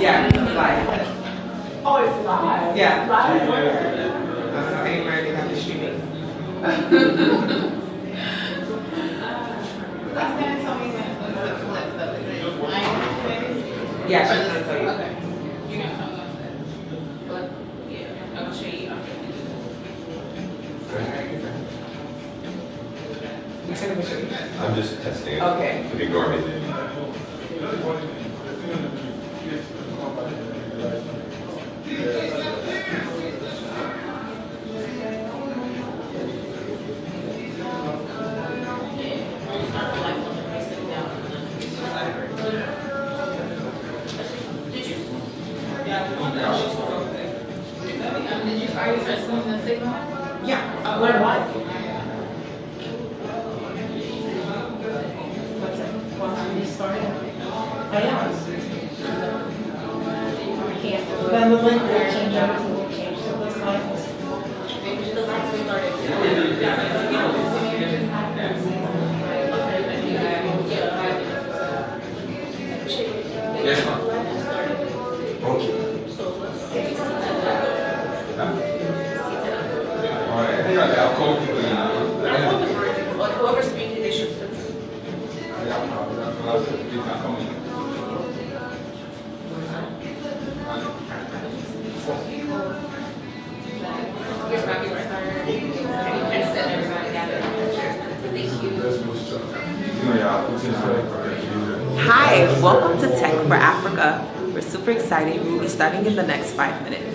Yeah, it's live. Oh, it's live? Yeah. Live? I think I have to stream it. That's gonna tell me when it's a flip though. Is it live today? Yeah, she's gonna tell you. Okay. You're gonna tell me when it's flip? Yeah, I'll show you. I'm just testing it. Okay. Ignore me. Are you testing the signal? Yeah. Where what? What's it? Well, I'm just starting. I am. We can't. Then the link will change everything. Will change to this live. The lights started. Yes, ma'am. Okay. Alright, I think I'll call people in. Whoever's speaking, they should sit. Here's back your start. And set everybody together. Thank you. Hi, welcome to Tech for Africa. We're super excited. We'll be starting in the next 5 minutes.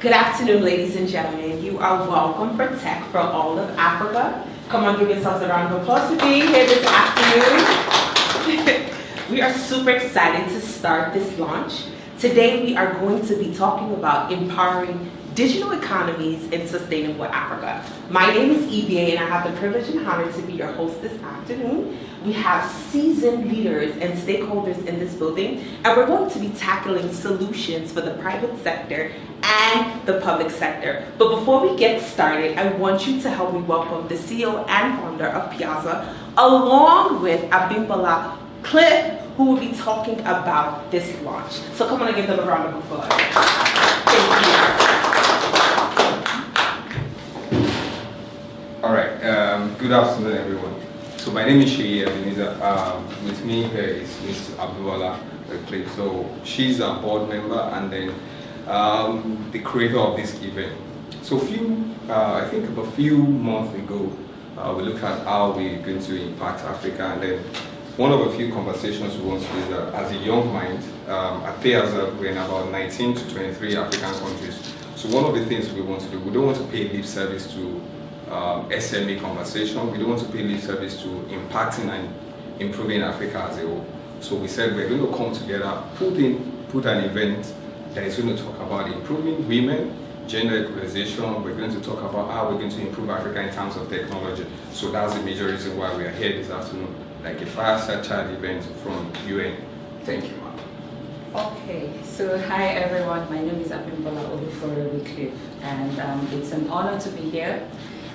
Good afternoon, ladies and gentlemen. You are welcome for Tech for All of Africa. Come on, give yourselves a round of applause for being here this afternoon. We are super excited to start this launch. Today, we are going to be talking about empowering digital economies in sustainable Africa. My name is EVA, and I have the privilege and honor to be your host this afternoon. We have seasoned leaders and stakeholders in this building, and we're going to be tackling solutions for the private sector and the public sector. But before we get started, I want you to help me welcome the CEO and founder of Piazza, along with Abimbola Cliff, who will be talking about this launch. So come on and give them a round of applause. Thank you. All right, good afternoon, everyone. So my name is Sheyi Ebenezer. With me here is Ms. Abdullah Cliff. So she's a board member and then the creator of this event. So I think about a few months ago, we looked at how we're going to impact Africa, and then one of a few conversations we want to do is that as a young mind, at Piazza, we're in about 19 to 23 African countries. So one of the things we want to do, we don't want to pay lip service to SME conversation. We don't want to pay lip service to impacting and improving Africa as a whole. So we said we're going to come together, put an event that is going to talk about improving women, gender equalization. We're going to talk about how we're going to improve Africa in terms of technology. So that's the major reason why we are here this afternoon, like a fireside chat event from UN. Thank you, ma'am. Okay, so hi everyone. My name is Abimbola Cliff, and it's an honor to be here.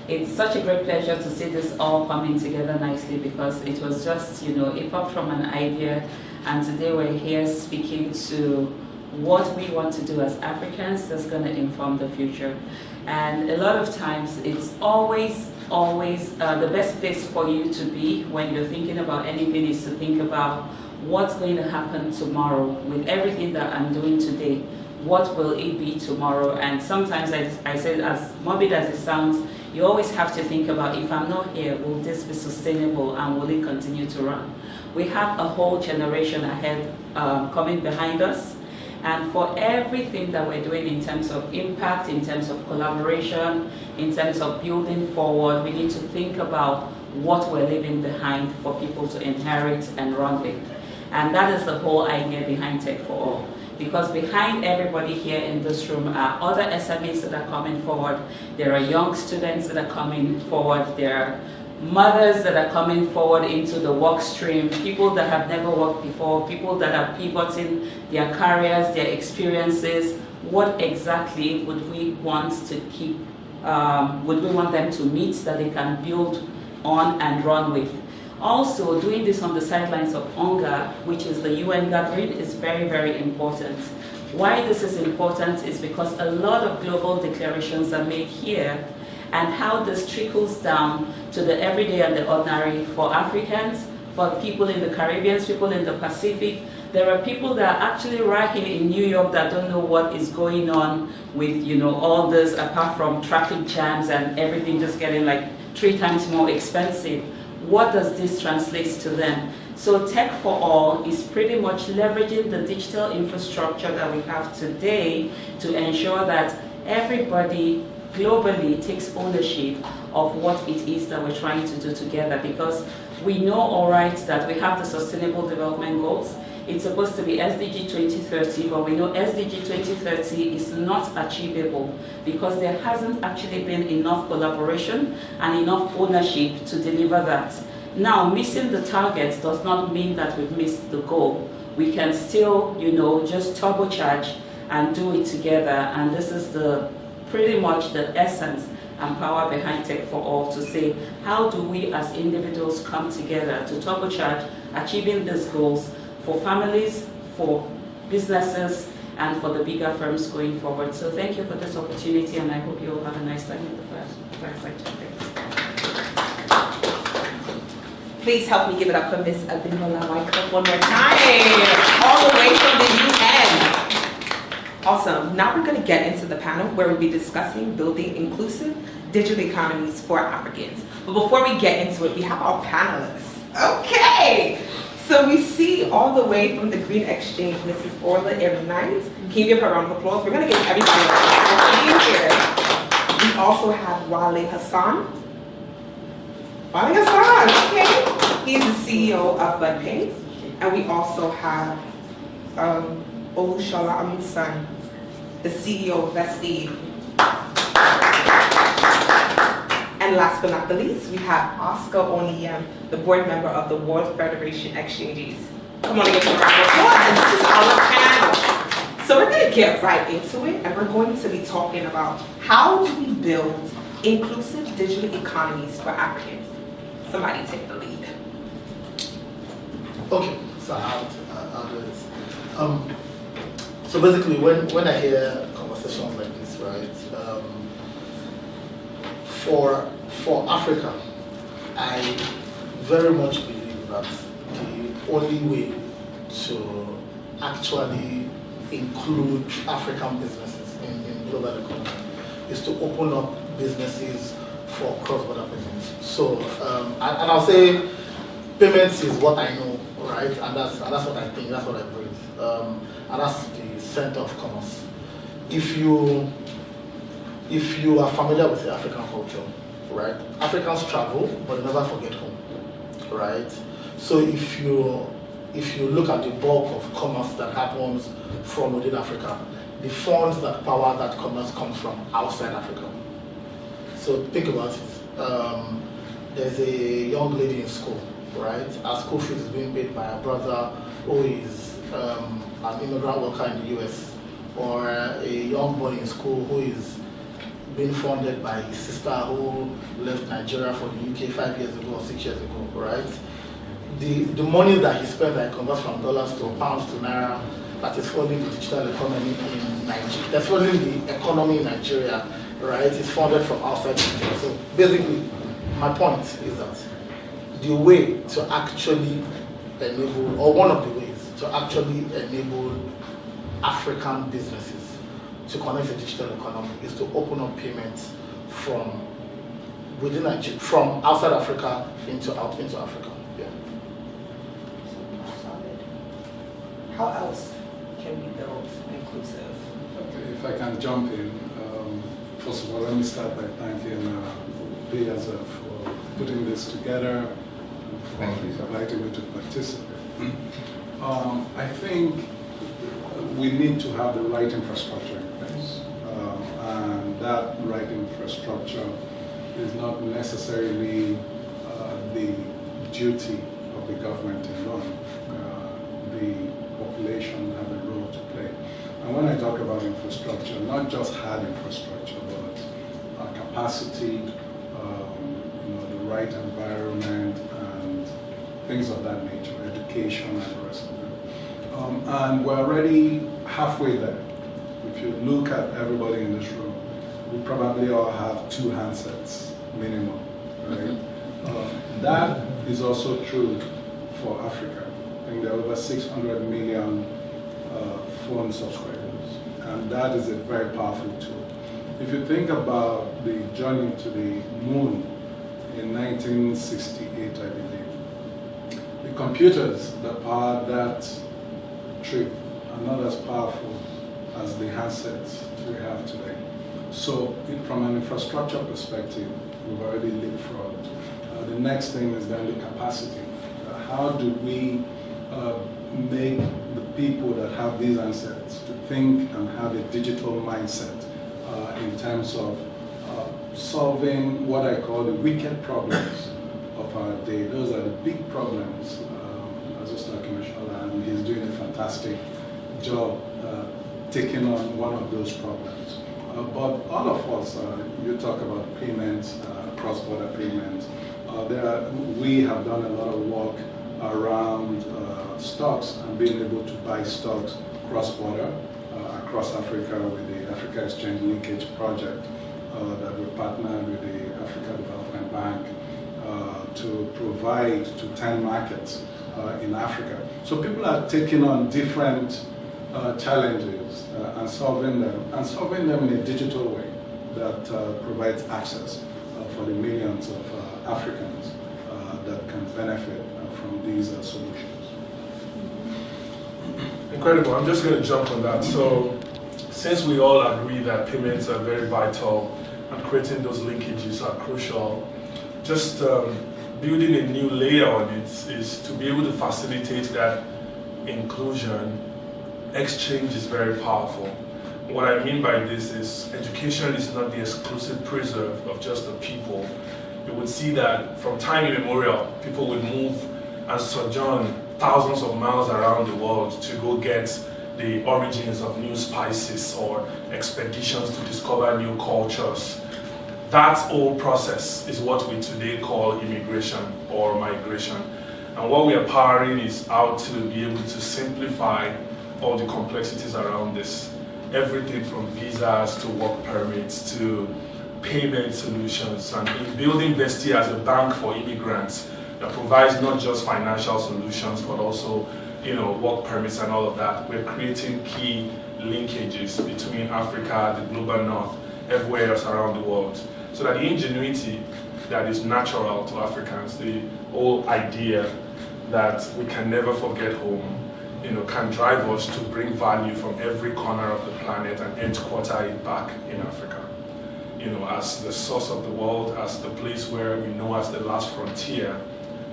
It's such a great pleasure to see this all coming together nicely, because it was just, a pop from an idea, and today we're here speaking to what we want to do as Africans that's going to inform the future. And a lot of times it's always the best place for you to be when you're thinking about anything is to think about what's going to happen tomorrow with everything that I'm doing today. What will it be tomorrow? And sometimes I said, as morbid as it sounds, you always have to think about, if I'm not here, will this be sustainable and will it continue to run? We have a whole generation ahead coming behind us. And for everything that we're doing in terms of impact, in terms of collaboration, in terms of building forward, we need to think about what we're leaving behind for people to inherit and run with. And that is the whole idea behind Tech4All. Because behind everybody here in this room are other SMEs that are coming forward. There are young students that are coming forward. There are mothers that are coming forward into the work stream, people that have never worked before, people that are pivoting their careers, their experiences. What exactly would we want to keep, would we want them to meet that they can build on and run with? Also, doing this on the sidelines of UNGA, which is the UN gathering, is very, very important. Why this is important is because a lot of global declarations are made here, and how this trickles down to the everyday and the ordinary for Africans, for people in the Caribbean, people in the Pacific. There are people that are actually right here in New York that don't know what is going on with, you know, all this, apart from traffic jams and everything just getting like 3 times more expensive. What does this translate to them? So Tech4All is pretty much leveraging the digital infrastructure that we have today to ensure that everybody globally takes ownership of what it is that we're trying to do together, because we know, all right, that we have the Sustainable Development Goals. It's supposed to be SDG 2030, but we know SDG 2030 is not achievable because there hasn't actually been enough collaboration and enough ownership to deliver that. Now, missing the targets does not mean that we've missed the goal. We can still, you know, just turbocharge and do it together, and this is pretty much the essence and power behind Tech4All, to say, how do we as individuals come together to turbocharge achieving these goals for families, for businesses, and for the bigger firms going forward. So thank you for this opportunity, and I hope you all have a nice time in the fireside chat. Please help me give it up for Ms. Abimbola Wycliffe one more time, all the way from the UN. Awesome. Now we're going to get into the panel where we'll be discussing building inclusive digital economies for Africans. But before we get into it, we have our panelists. Okay. So we see all the way from the Green Exchange, Mrs. Orla Erinanes. Can you give her a round of applause? We're going to give everybody a round of applause for being here. We also have Wale Hassan. Wale Hassan, okay. He's the CEO of FundPay. And we also have Olushola Amusan, the CEO of Vestige. And last but not the least, we have Oscar Oniyem, the board member of the World Federation Exchanges. Come on, give a round of applause. This is our panel. So we're going to get right into it, and we're going to be talking about how do we build inclusive digital economies for Africans. Somebody take the lead. Okay, so I'll do this. So basically, when I hear conversations like this, right, for Africa, I very much believe that the only way to actually include African businesses in global economy is to open up businesses for cross-border payments. So, and I'll say payments is what I know, right? And that's what I think, that's what I breathe. And that's the center of commerce. If you are familiar with the African culture, right? Africans travel, but they never forget home, right? So if you look at the bulk of commerce that happens from within Africa, the funds that power that commerce comes from outside Africa. So think about it. There's a young lady in school, right? Her school fees is being paid by a brother who is an immigrant worker in the US, or a young boy in school who is being funded by his sister who left Nigeria for the UK 5 years ago or 6 years ago, right? The money that he spent that converts from dollars to pounds to naira, that is funding the digital economy in Nigeria, that's funding the economy in Nigeria, right? It's funded from outside Nigeria. So basically, my point is that the way to actually enable, or one of the ways to actually enable African businesses to connect the digital economy is to open up payments from within Nigeria, from outside Africa into Africa. Yeah. Solid. How else can we build inclusive? Okay, if I can jump in, first of all, let me start by thanking Piazza for putting this together, and for inviting me to participate. I think we need to have the right infrastructure in place, and that right infrastructure is not necessarily the duty of the government alone. The population have a role to play. And when I talk about infrastructure, not just hard infrastructure, but capacity, the right environment, and things of that nature, education and the rest of it. And we're already halfway there. If you look at everybody in this room, we probably all have 2 handsets minimum, right? That is also true for Africa. I think there are over 600 million phone subscribers, and that is a very powerful tool. If you think about the journey to the moon in 1968, I believe, the computers that powered that trip are not as powerful as the handsets we have today. So from an infrastructure perspective, we've already leapfrogged. The next thing is then the capacity. How do we make the people that have these assets to think and have a digital mindset in terms of solving what I call the wicked problems of our day. Those are the big problems. I was just talking to Mashallah, and he's doing a fantastic job taking on one of those problems. But all of us, you talk about payments, cross-border payments. We have done a lot of work around stocks and being able to buy stocks cross-border across Africa with the Africa Exchange Linkage Project that we partnered with the Africa Development Bank to provide to 10 markets in Africa. So people are taking on different challenges and solving them in a digital way that provides access for the millions of Africans that can benefit from these solutions. Incredible. I'm just going to jump on that. So, since we all agree that payments are very vital and creating those linkages are crucial, just building a new layer on it is to be able to facilitate that inclusion. Exchange is very powerful. What I mean by this is education is not the exclusive preserve of just the people. You would see that from time immemorial, people would move and sojourn thousands of miles around the world to go get the origins of new spices or expeditions to discover new cultures. That whole process is what we today call immigration or migration. And what we are powering is how to be able to simplify all the complexities around this. Everything from visas to work permits to payment solutions, and in building Vestia as a bank for immigrants that provides not just financial solutions but also work permits and all of that. We're creating key linkages between Africa, the global north, everywhere else around the world, so that the ingenuity that is natural to Africans, the whole idea that we can never forget home, can drive us to bring value from every corner of the planet and headquarter it back in Africa. As the source of the world, as the place where we know as the last frontier,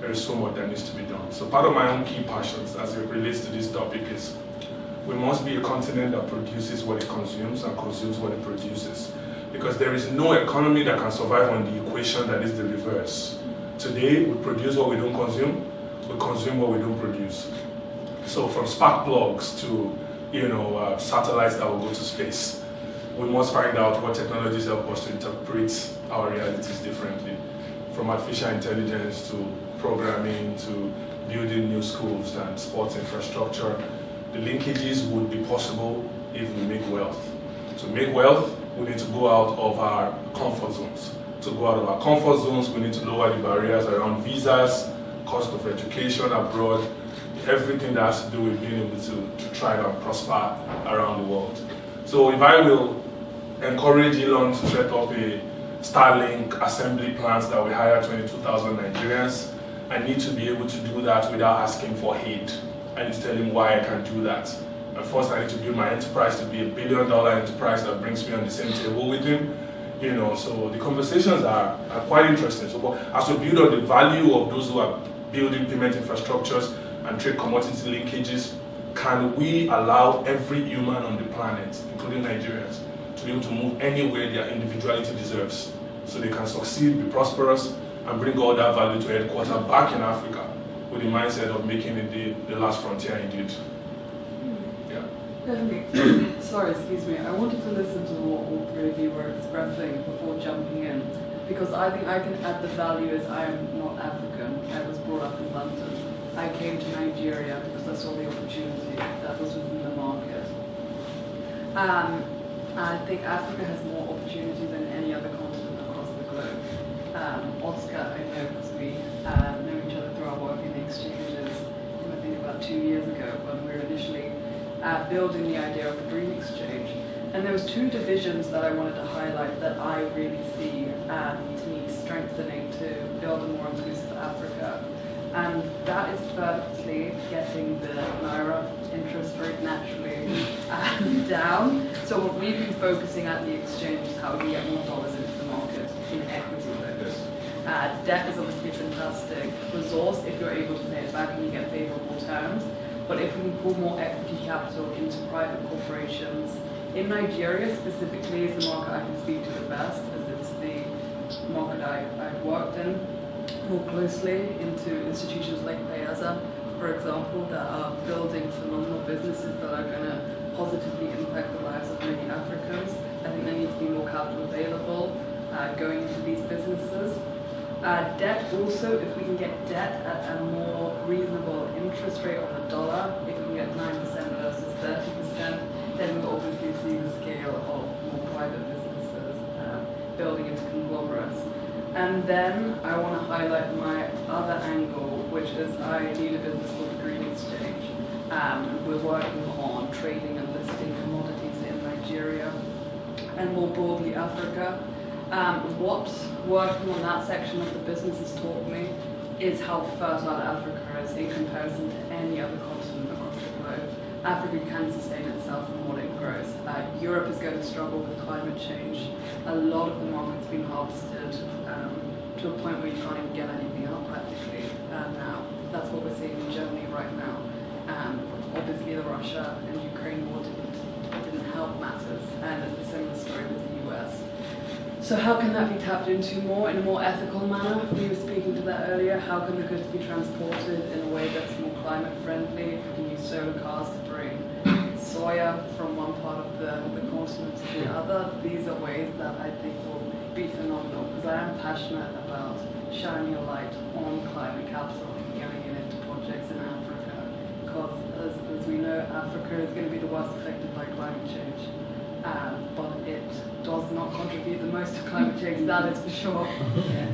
there is so much that needs to be done. So part of my own key passions as it relates to this topic is we must be a continent that produces what it consumes and consumes what it produces. Because there is no economy that can survive on the equation that is the reverse. Today, we produce what we don't consume, we consume what we don't produce. So from spark plugs to satellites that will go to space, we must find out what technologies help us to interpret our realities differently. From artificial intelligence to programming to building new schools and sports infrastructure, the linkages would be possible if we make wealth. To make wealth, we need to go out of our comfort zones. To go out of our comfort zones, we need to lower the barriers around visas, cost of education abroad, everything that has to do with being able to thrive and prosper around the world. So if I will encourage Elon to set up a Starlink assembly plants that we hire 22,000 Nigerians. I need to be able to do that without asking for aid. I need to tell him why I can't do that. And first, I need to build my enterprise to be a $1 billion enterprise that brings me on the same table with him. So the conversations are quite interesting. So, but as we build on the value of those who are building payment infrastructures and trade commodity linkages, can we allow every human on the planet, including Nigerians, to be able to move anywhere their individuality deserves, so they can succeed, be prosperous, and bring all that value to headquarters back in Africa, with the mindset of making it the last frontier indeed. Yeah. Definitely. Sorry, excuse me. I wanted to listen to what all three of you were expressing before jumping in, because I think I can add the value as I am not African. I was brought up in London. I came to Nigeria because I saw the opportunity that was within the market. I think Africa has more opportunity than any other continent across the globe. Oscar, I know, because we know each other through our work in exchanges, I think about 2 years ago when we were initially building the idea of the Green Exchange. And there was two divisions that I wanted to highlight that I really see need strengthening to build a more inclusive Africa. And that is firstly getting the Naira interest rate naturally down. So what we've been focusing at the exchange is how we get more dollars into the market in equity loans. Debt is obviously a fantastic resource if you're able to pay it back and you get favorable terms. But if we can pull more equity capital into private corporations, in Nigeria specifically is the market I can speak to the best, as it's the market I've worked in more closely, into institutions like Payaza, for example, that are building phenomenal businesses that are going to positively impact the lives of many Africans. I think there needs to be more capital available going into these businesses. Debt also, if we can get debt at a more reasonable interest rate on the dollar, if we can get 9% versus 30%, then we'll obviously see the scale of more private businesses building into conglomerates. And then I want to highlight my other angle, which is I lead a business called the Green Exchange. We're working on trading and listing commodities in Nigeria and more broadly Africa. What working on that section of the business has taught me is how fertile Africa is in comparison to any other continent across the globe. Africa can sustain itself from what it grows. Europe is going to struggle with climate change. A lot of the market's been harvested to a point where you can't even get anything out practically now. That's what we're seeing in Germany right now. Obviously the Russia and Ukraine war didn't help matters, and it's a similar story with the US. So how can that be tapped into more in a more ethical manner? We were speaking to that earlier. How can the goods be transported in a way that's more climate friendly? If we can use solar cars to bring soya from one part of the continent to the other, these are ways that I think will be phenomenal, because I am passionate about shining a light on climate capital and getting it into projects in Africa, because as we know, Africa is going to be the worst affected by climate change. But it does not contribute the most to climate change, that is for sure.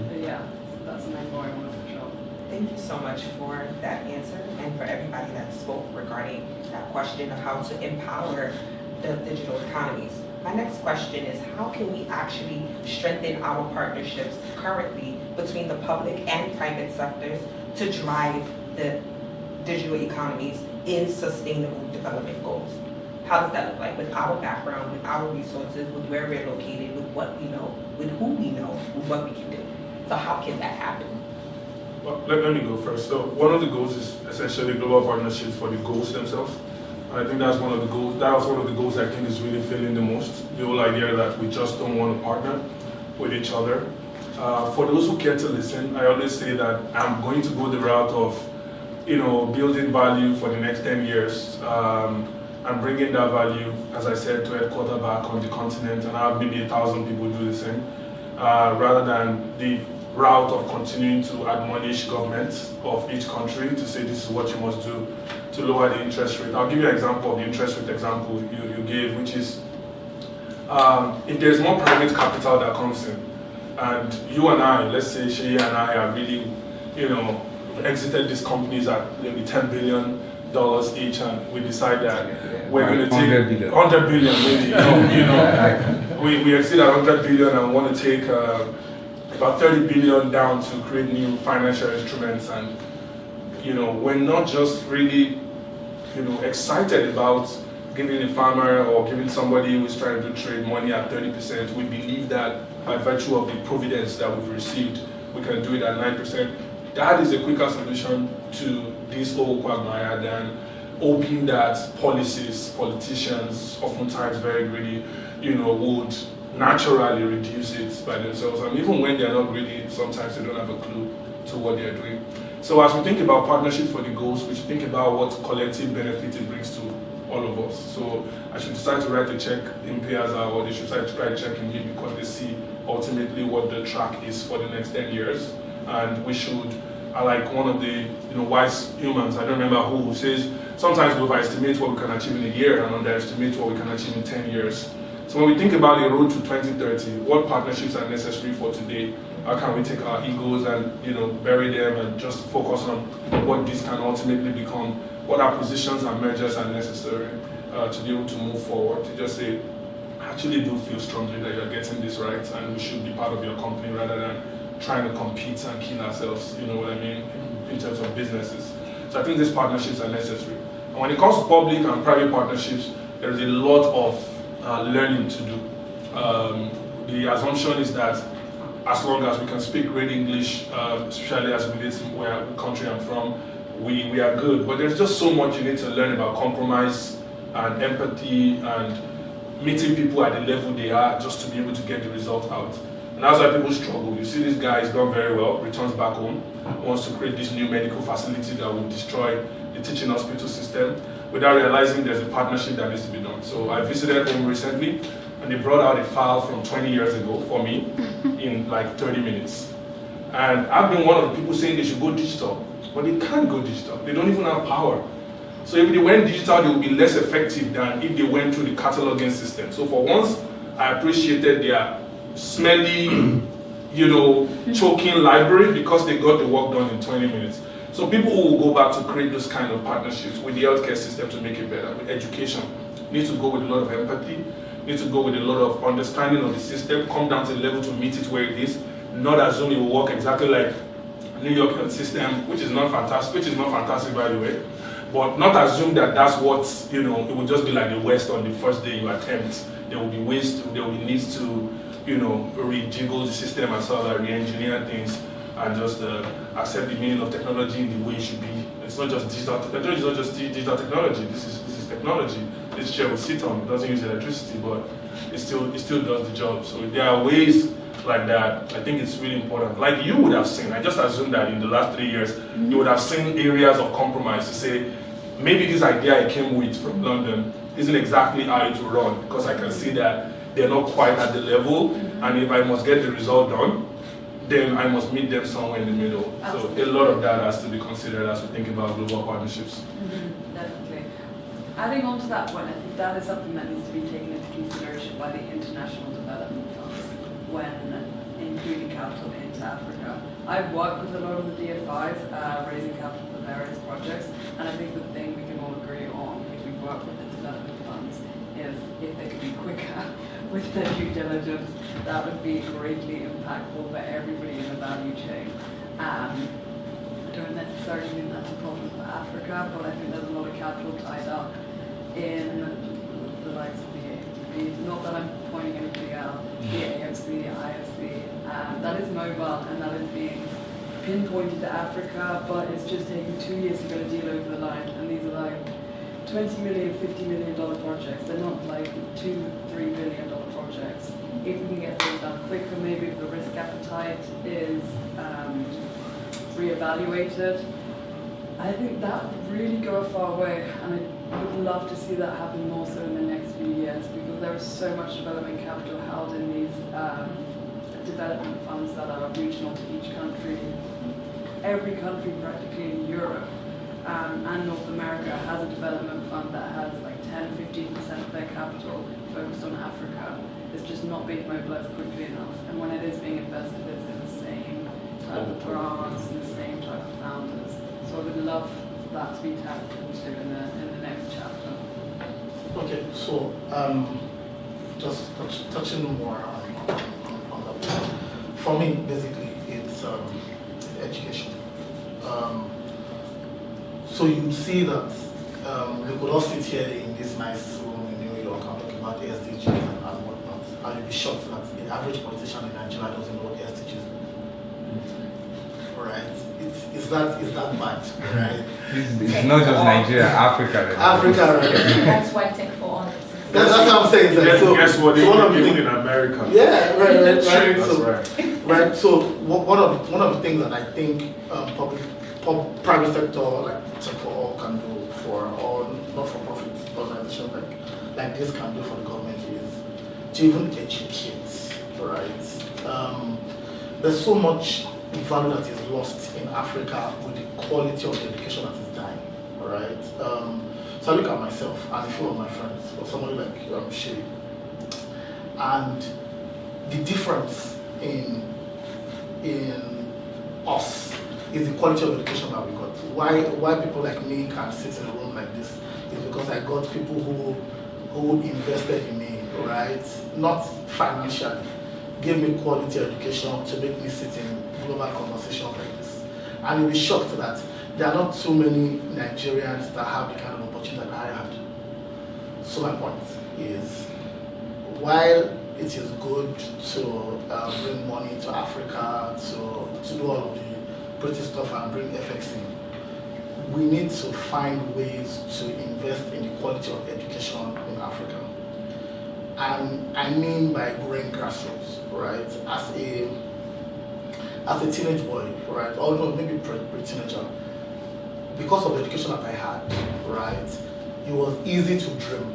But yeah, that's an angle I want to push on. Thank you so much for that answer and for everybody that spoke regarding that question of how to empower the digital economies. My next question is, how can we actually strengthen our partnerships currently between the public and private sectors to drive the digital economies in sustainable development goals? How does that look like with our background, with our resources, with where we're located, with what we know, with who we know, with what we can do? So how can that happen? Well, let me go first. So one of the goals is essentially global partnerships for the goals themselves. I think that's one of the goals. That was one of the goals I think is really failing the most. The whole idea that we just don't want to partner with each other. For those who care to listen, I always say that I'm going to go the route of, building value for the next 10 years. And bringing that value, as I said, to headquarters back on the continent, and have maybe 1,000 people do the same, rather than the route of continuing to admonish governments of each country to say this is what you must do to lower the interest rate. I'll give you an example of the interest rate example you gave, which is if there's more private capital that comes in, and you and I, let's say Shea and I are really, exited these companies at maybe 10 billion, each, and we decide that we're going to take 100 billion. 100 billion, maybe. We exceed 100 billion and want to take about 30 billion down to create new financial instruments, and we're not just really excited about giving a farmer or giving somebody who is trying to trade money at 30%. We believe that by virtue of the providence that we've received, we can do it at 9%. That is a quicker solution to this whole quagmire than hoping that politicians, oftentimes very greedy, would naturally reduce it by themselves. And even when they're not greedy, sometimes they don't have a clue to what they're doing. So as we think about partnerships for the goals, we should think about what collective benefit it brings to all of us. So I should decide to write a check in Piazza, or they should decide to write a check in me, because they see ultimately what the track is for the next 10 years. And we should, like one of the wise humans, I don't remember who says, sometimes we overestimate what we can achieve in a year and underestimate what we can achieve in 10 years. So when we think about the road to 2030, what partnerships are necessary for today? How can we take our egos and bury them and just focus on what this can ultimately become? What acquisitions and mergers are necessary to be able to move forward? To just say, I actually do feel strongly that you're getting this right, and we should be part of your company rather than trying to compete and kill ourselves, you know what I mean, in terms of businesses. So I think these partnerships are necessary. And when it comes to public and private partnerships, there is a lot of learning to do. The assumption is that as long as we can speak great English, especially as it relates to where country I'm from, we are good. But there's just so much you need to learn about compromise and empathy and meeting people at the level they are just to be able to get the result out. And that's why people struggle. You see this guy has done very well, returns back home, wants to create this new medical facility that will destroy the teaching hospital system without realizing there's a partnership that needs to be done. So I visited home recently, and they brought out a file from 20 years ago for me in like 30 minutes. And I've been one of the people saying they should go digital, but they can't go digital. They don't even have power. So if they went digital, they would be less effective than if they went through the cataloging system. So for once, I appreciated their smelly, choking library because they got the work done in 20 minutes. So people who will go back to create those kind of partnerships with the healthcare system to make it better, with education, need to go with a lot of empathy, need to go with a lot of understanding of the system, come down to the level to meet it where it is, not assume it will work exactly like New York health system, which is not fantastic by the way, but not assume that that's what, it will just be like the West on the first day you attempt. There will be ways, there will be needs to, rejiggle the system and sort of re-engineer things and just accept the meaning of technology in the way it should be. It's not just digital technology, it's not just digital technology, this is technology. This chair will sit on, it doesn't use electricity, but it still does the job. So there are ways like that. I think it's really important. Like you would have seen, I just assume that in the last 3 years, you would have seen areas of compromise to say, maybe this idea I came with from London isn't exactly how it will run, because I can see that they're not quite at the level, and if I must get the result done, then I must meet them somewhere in the middle. Absolutely. So a lot of that has to be considered as we think about global partnerships. Definitely. Adding on to that point, I think that is something that needs to be taken into consideration by the international development funds when including capital into Africa. I've worked with a lot of the DFIs raising capital for various projects, and I think the thing we can all agree on if we work with the development funds is if they could be quicker with their due diligence, that would be greatly impactful for everybody in the value chain. I don't necessarily think that's a problem for Africa, but I think there's a lot of capital tied up in the likes of the AFC. Not that I'm pointing anybody out, the AFC, the IFC, that is mobile and that is being pinpointed to Africa, but it's just taking 2 years to get a deal over the line, and these are like $20 million, $50 million projects. They're not like $2-3 billion projects. If we can get those done quicker, maybe if the risk appetite is reevaluated, I think that would really go a far way, and I would love to see that happen more so in the next few years, because there is so much development capital held in these development funds that are regional to each country. Every country practically in Europe and North America has a development fund that has like 10-15% of their capital focused on Africa. It's just not being mobilized quickly enough, and when it is being invested, it's in the same type of grants and the same type of founders. So I would love that to be tapped into in the next chapter? Okay, so just touching more on that. For me, basically, it's education. So you see that we could all sit here in this nice room in New York and talk about SDGs and whatnot, and you'll be shocked that the average politician in Nigeria doesn't know what SDGs are. Right? Is that bad, right? It's not just Nigeria, Africa. Africa, right? That's why Tech4All exists. That's what I'm saying. Guess what? They one of do the it in America. Yeah, right. That's So, right. right. So one of the things that I think private sector like Tech4All can do for all not-for-profit organizations like this can do for the government is to even educate. Right. There's so much value that is lost in Africa with the quality of the education that is dying. Right. So I look at myself and a few of my friends, or somebody like Shay, and the difference in us is the quality of education that we got. Why people like me can sit in a room like this is because I got people who invested in me, right? Not financially, gave me quality education to make me sit in global conversations like this. And you'll be shocked that there are not too many Nigerians that have the kind of opportunity that I had. So my point is, while it is good to bring money to Africa, to do all of the pretty stuff and bring FX in, we need to find ways to invest in the quality of education in Africa. And I mean by growing grassroots, right? As a teenage boy, right, or no, maybe pre-teenager, because of the education that I had, right, it was easy to dream,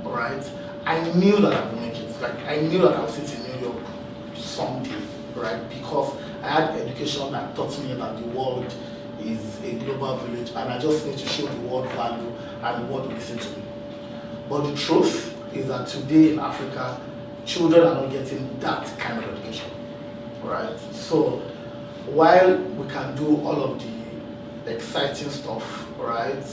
right? I knew that I would make it. Like, I knew that I would sit in New York someday, right? Because I had education that taught me that the world is a global village, and I just need to show the world value and the world will listen to me. But the truth is that today in Africa, children are not getting that kind of education, right? So while we can do all of the exciting stuff, right,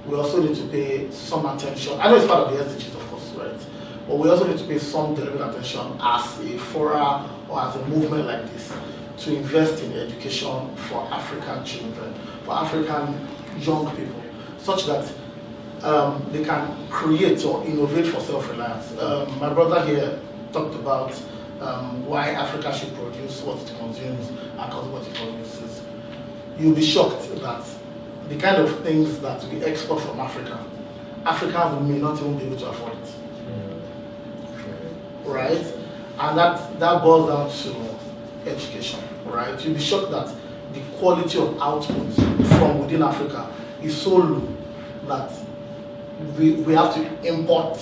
we also need to pay some attention. I know it's part of the SDGs, of course, right? But we also need to pay some deliberate attention as a forum or as a movement like this to invest in education for African children, for African young people, such that they can create or innovate for self-reliance. My brother here talked about why Africa should produce what it consumes and consume what it produces. You'll be shocked that the kind of things that we export from Africa, Africans may not even be able to afford it. Right? And that boils down to education, right? You'll be shocked that the quality of output from within Africa is so low that we have to import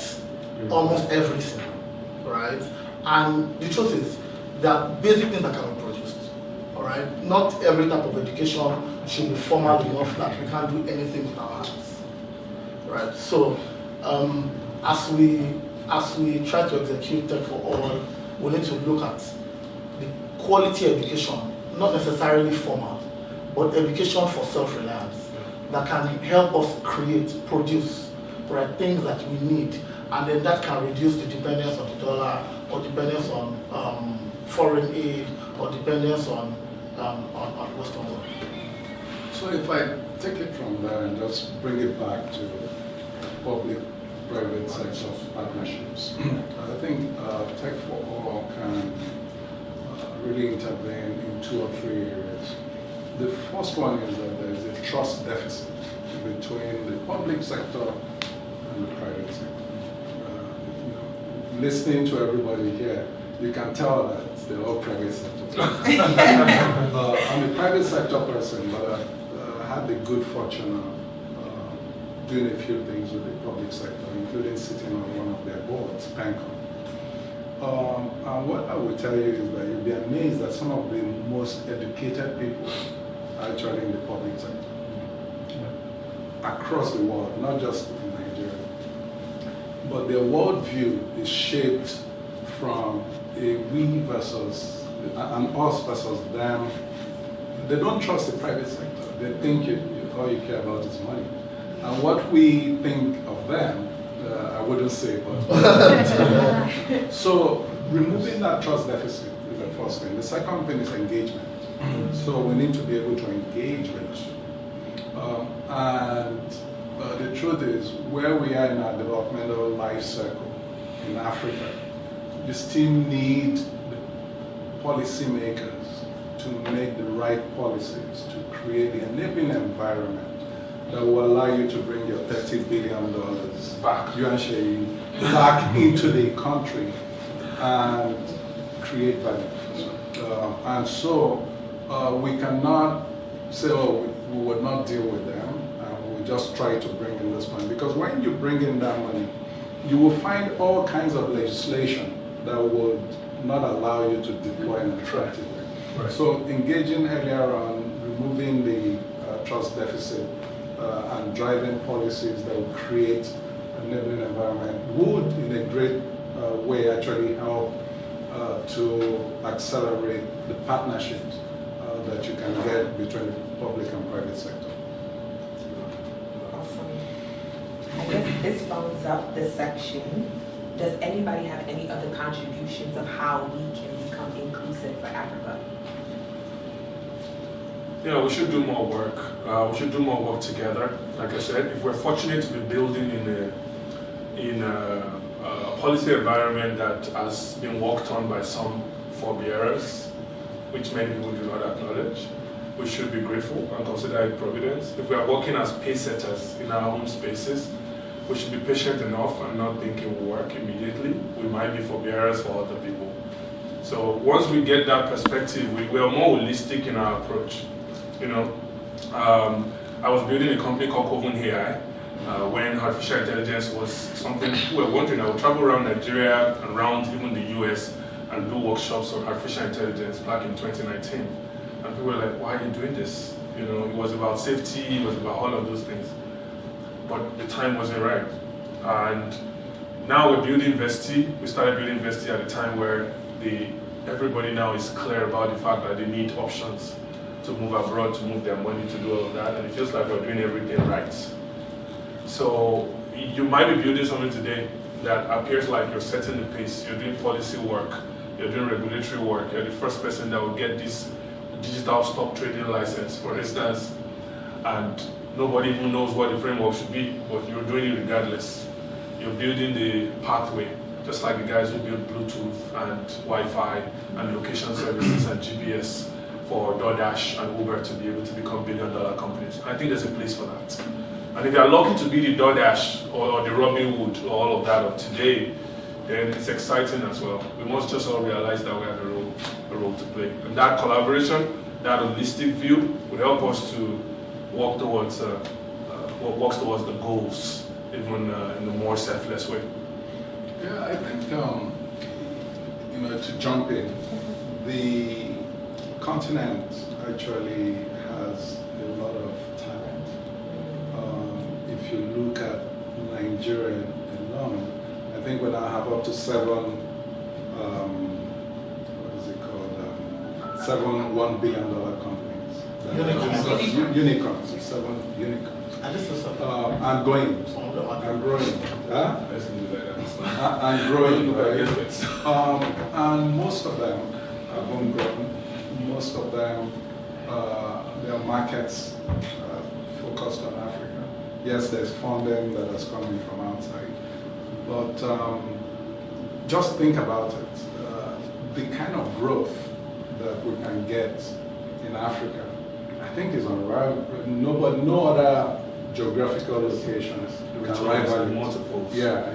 almost everything, right? And the truth is, there are basic things that can be produced, all right? Not every type of education should be formal enough that we can't do anything with our hands, right? So as we try to execute Tech4All, we need to look at the quality education, not necessarily formal, but education for self-reliance that can help us produce, right, things that we need, and then that can reduce the dependence on the dollar, or dependence on foreign aid, or dependence on Western world. So if I take it from there and just bring it back to public-private sector partnerships, I think Tech4All can really intervene in 2 or 3 areas. The first one is that there is a trust deficit between the public sector and the private sector. Listening to everybody here, you can tell that they're all private sector. I'm a private sector person, but I had the good fortune of doing a few things with the public sector, including sitting on one of their boards, PANCOM. And what I will tell you is that you'll be amazed that some of the most educated people are actually in the public sector. Across the world, not just in Nigeria. But their worldview is shaped from a we versus, an us versus them. They don't trust the private sector. They think all you care about is money. And what we think of them, I wouldn't say, but so removing that trust deficit is the first thing. The second thing is engagement. So we need to be able to engage with. And the truth is, where we are in our developmental life cycle in Africa, you still need the policymakers to make the right policies, to create the enabling environment that will allow you to bring your $30 billion back, you and Shay, back into the country and create value. And so we cannot say, oh, we would not deal with them, and we just try to bring in this money. Because when you bring in that money, you will find all kinds of legislation that would not allow you to deploy an attractive way. Right. So engaging earlier on, removing the trust deficit, and driving policies that will create an enabling environment would, in a great way, actually help to accelerate the partnerships that you can get between the public and private sector. Awesome. I guess this rounds up this section. Does anybody have any other contributions of how we can become inclusive for Africa? Yeah, we should do more work. We should do more work together. Like I said, if we're fortunate to be building in a policy environment that has been worked on by some forebearers, which many people do not acknowledge, we should be grateful and consider it providence. If we are working as pace setters in our own spaces, we should be patient enough and not think it will work immediately. We might be forebearers for other people. So once we get that perspective, we are more holistic in our approach. You know, I was building a company called Coven AI when artificial intelligence was something we were wondering. I would travel around Nigeria and around even the US and do workshops on artificial intelligence back in 2019. And people were like, why are you doing this? You know, it was about safety, it was about all of those things. But the time wasn't right. And now we're building Vesti. We started building Vesti at a time where everybody now is clear about the fact that they need options to move abroad, to move their money, to do all of that, and it feels like we're doing everything right. So you might be building something today that appears like you're setting the pace, you're doing policy work, you're doing regulatory work, you're the first person that will get this digital stock trading license, for instance, and nobody even knows what the framework should be, but you're doing it regardless. You're building the pathway, just like the guys who build Bluetooth and Wi-Fi and location services and GPS for DoorDash and Uber to be able to become billion-dollar companies. I think there's a place for that. And if you're lucky to be the DoorDash or the Robinhood or all of that of today, then it's exciting as well. We must just all realize that we have a role to play. And that collaboration, that holistic view, would help us to walk towards the goals, even in a more selfless way. Yeah, I think you know, to jump in, the continent actually has a lot of talent. If you look at Nigeria alone, I think we now have up to 7 $1 billion companies. Unicorns, 7 unicorns. And growing. And growing. Huh? And growing, right? And most of them are homegrown. Most of them, their markets focused on Africa. Yes, there's funding that is coming from outside. But just think about it. The kind of growth that we can get in Africa, I think is unrivaled. No other geographical locations can rival it. Multiples. Yeah.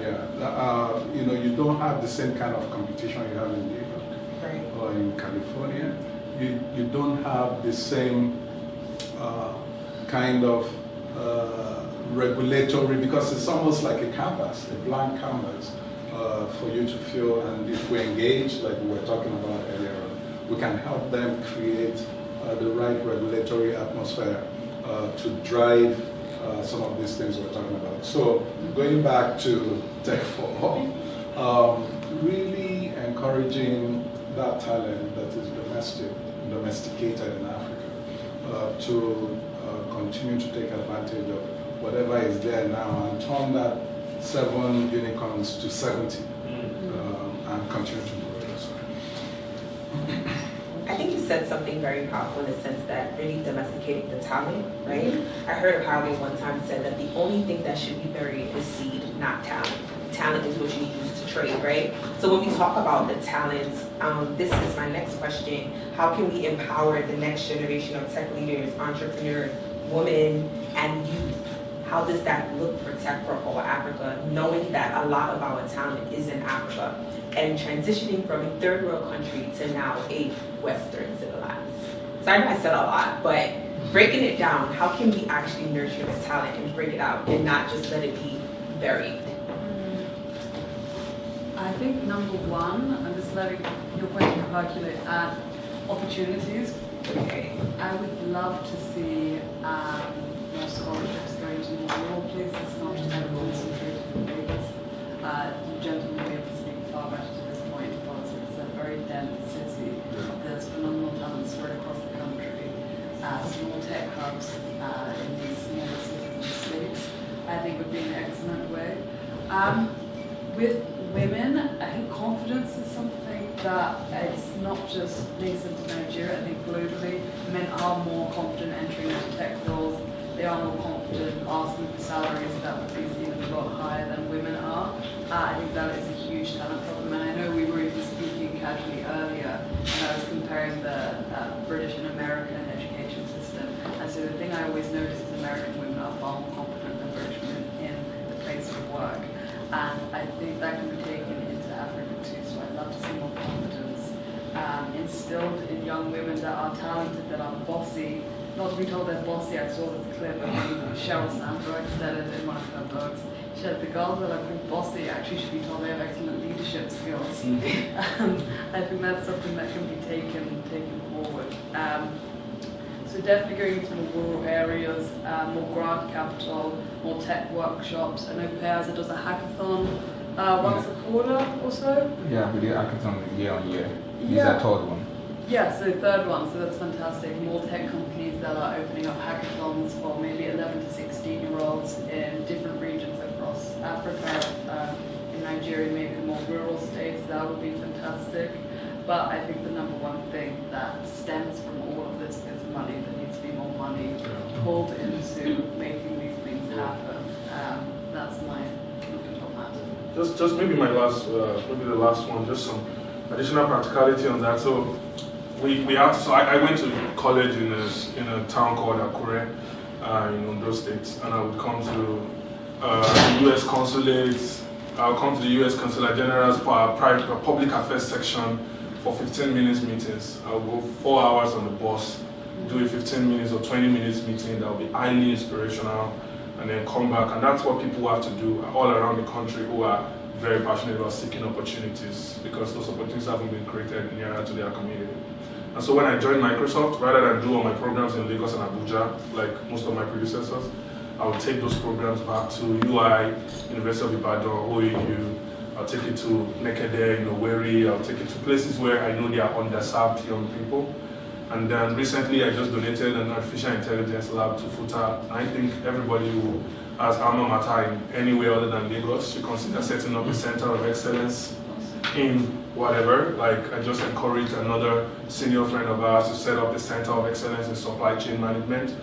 You know, you don't have the same kind of competition you have in New York, right, or in California. You don't have the same kind of regulatory, because it's almost like a canvas, a blank canvas for you to feel. And if we engage, like we were talking about earlier on, we can help them create the right regulatory atmosphere to drive some of these things we're talking about. So going back to Tech4All, really encouraging that talent that is domesticated in Africa to continue to take advantage of whatever is there now and turn that 7 unicorns to 70 and continue to grow this way. I think you said something very powerful in the sense that really domesticating the talent, right? I heard a Harvey one time said that the only thing that should be buried is seed, not talent. Talent is what you use to trade, right? So when we talk about the talents, this is my next question. How can we empower the next generation of tech leaders, entrepreneurs, women, and youth? How does that look for Tech4All Africa, knowing that a lot of our talent is in Africa and transitioning from a third world country to now a Western civilized? So I know I said a lot, but breaking it down, how can we actually nurture the talent and bring it out and not just let it be buried? I think number one, I'm just letting your question calculate opportunities. Okay. I would love to see more scholarships going to more rural places, not just have concentrated in Vegas. You gentlemen will be able to speak far better to this point because it's a very dense city. There's phenomenal talent spread across the country. Small tech hubs in these smaller cities and states, I think would be an excellent way. With women, I think confidence is something that it's not just nascent in Nigeria. I think globally, men are more confident entering into tech roles. They are more confident asking for salaries that would be seen a lot higher than women are. I think that is a huge talent problem. And I know we were even speaking casually earlier, and I was comparing the British and American education system. And so the thing I always notice is American women are far more confident than British women in the place of work. And I think that can be taken into Africa too, so I'd love to see more confidence instilled in young women that are talented, that are bossy. Not to be told they're bossy, I saw this clip, I think Sheryl Sandberg said it in one of her books. She said the girls that are called bossy actually should be told they have excellent leadership skills. I think that's something that can be taken forward. So definitely going into more rural areas, more grant capital, more tech workshops. I know Piazza does a hackathon once a quarter or so. Yeah, we do hackathon year on year. This is Yeah. our third one. Yeah, so third one, so that's fantastic. More tech companies that are opening up hackathons for maybe 11 to 16-year-olds in different regions across Africa, in Nigeria, maybe more rural states, that would be fantastic. But I think the number one thing that stems from all of this is money. There needs to be more money pulled into making these things happen. That's my opinion on that. Just maybe my last, maybe the last one, just some additional practicality on that. So we have to, so I went to college in a town called Akure in Ondo State, and I would come to the U.S. consulates. I'll come to the U.S. Consulate General's public affairs section for 15 minutes meetings. I'll go 4 hours on the bus, do a 15 minutes or 20 minutes meeting that will be highly inspirational, and then come back. And that's what people have to do all around the country who are very passionate about seeking opportunities, because those opportunities haven't been created nearer to their community. And so when I joined Microsoft, rather than do all my programs in Lagos and Abuja, like most of my predecessors, I would take those programs back to UI, University of Ibadan, OAU. I'll take it to Nekede, Owerri. I'll take it to places where I know they are underserved young people. And then recently I just donated an artificial intelligence lab to Futa. I think everybody who has alma mater in anywhere other than Lagos should consider setting up a center of excellence in whatever. Like, I just encouraged another senior friend of ours to set up a center of excellence in supply chain management.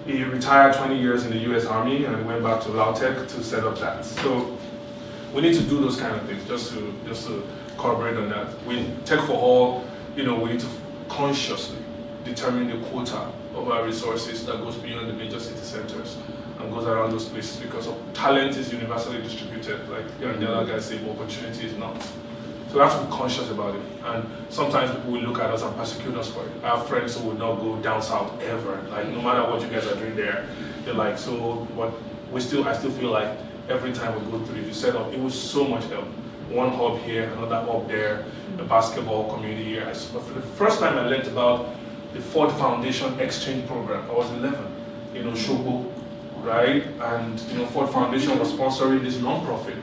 He retired 20 years in the US Army and went back to Lautech to set up that. So we need to do those kind of things just to corroborate on that. We Tech4All, we need to consciously determine the quota of our resources that goes beyond the major city centers and goes around those places, because talent is universally distributed. Like the other guys say, opportunity is not. So we have to be conscious about it. And sometimes people will look at us and persecute us for it. I have friends who will not go down south ever. Like, no matter what you guys are doing there, they're like, so what? I still feel like every time we go through it, you set up, it was so much help. One hub here, another hub there, a basketball community here. For the first time I learned about the Ford Foundation exchange program, I was 11, Shogo, right? And Ford Foundation was sponsoring this non-profit.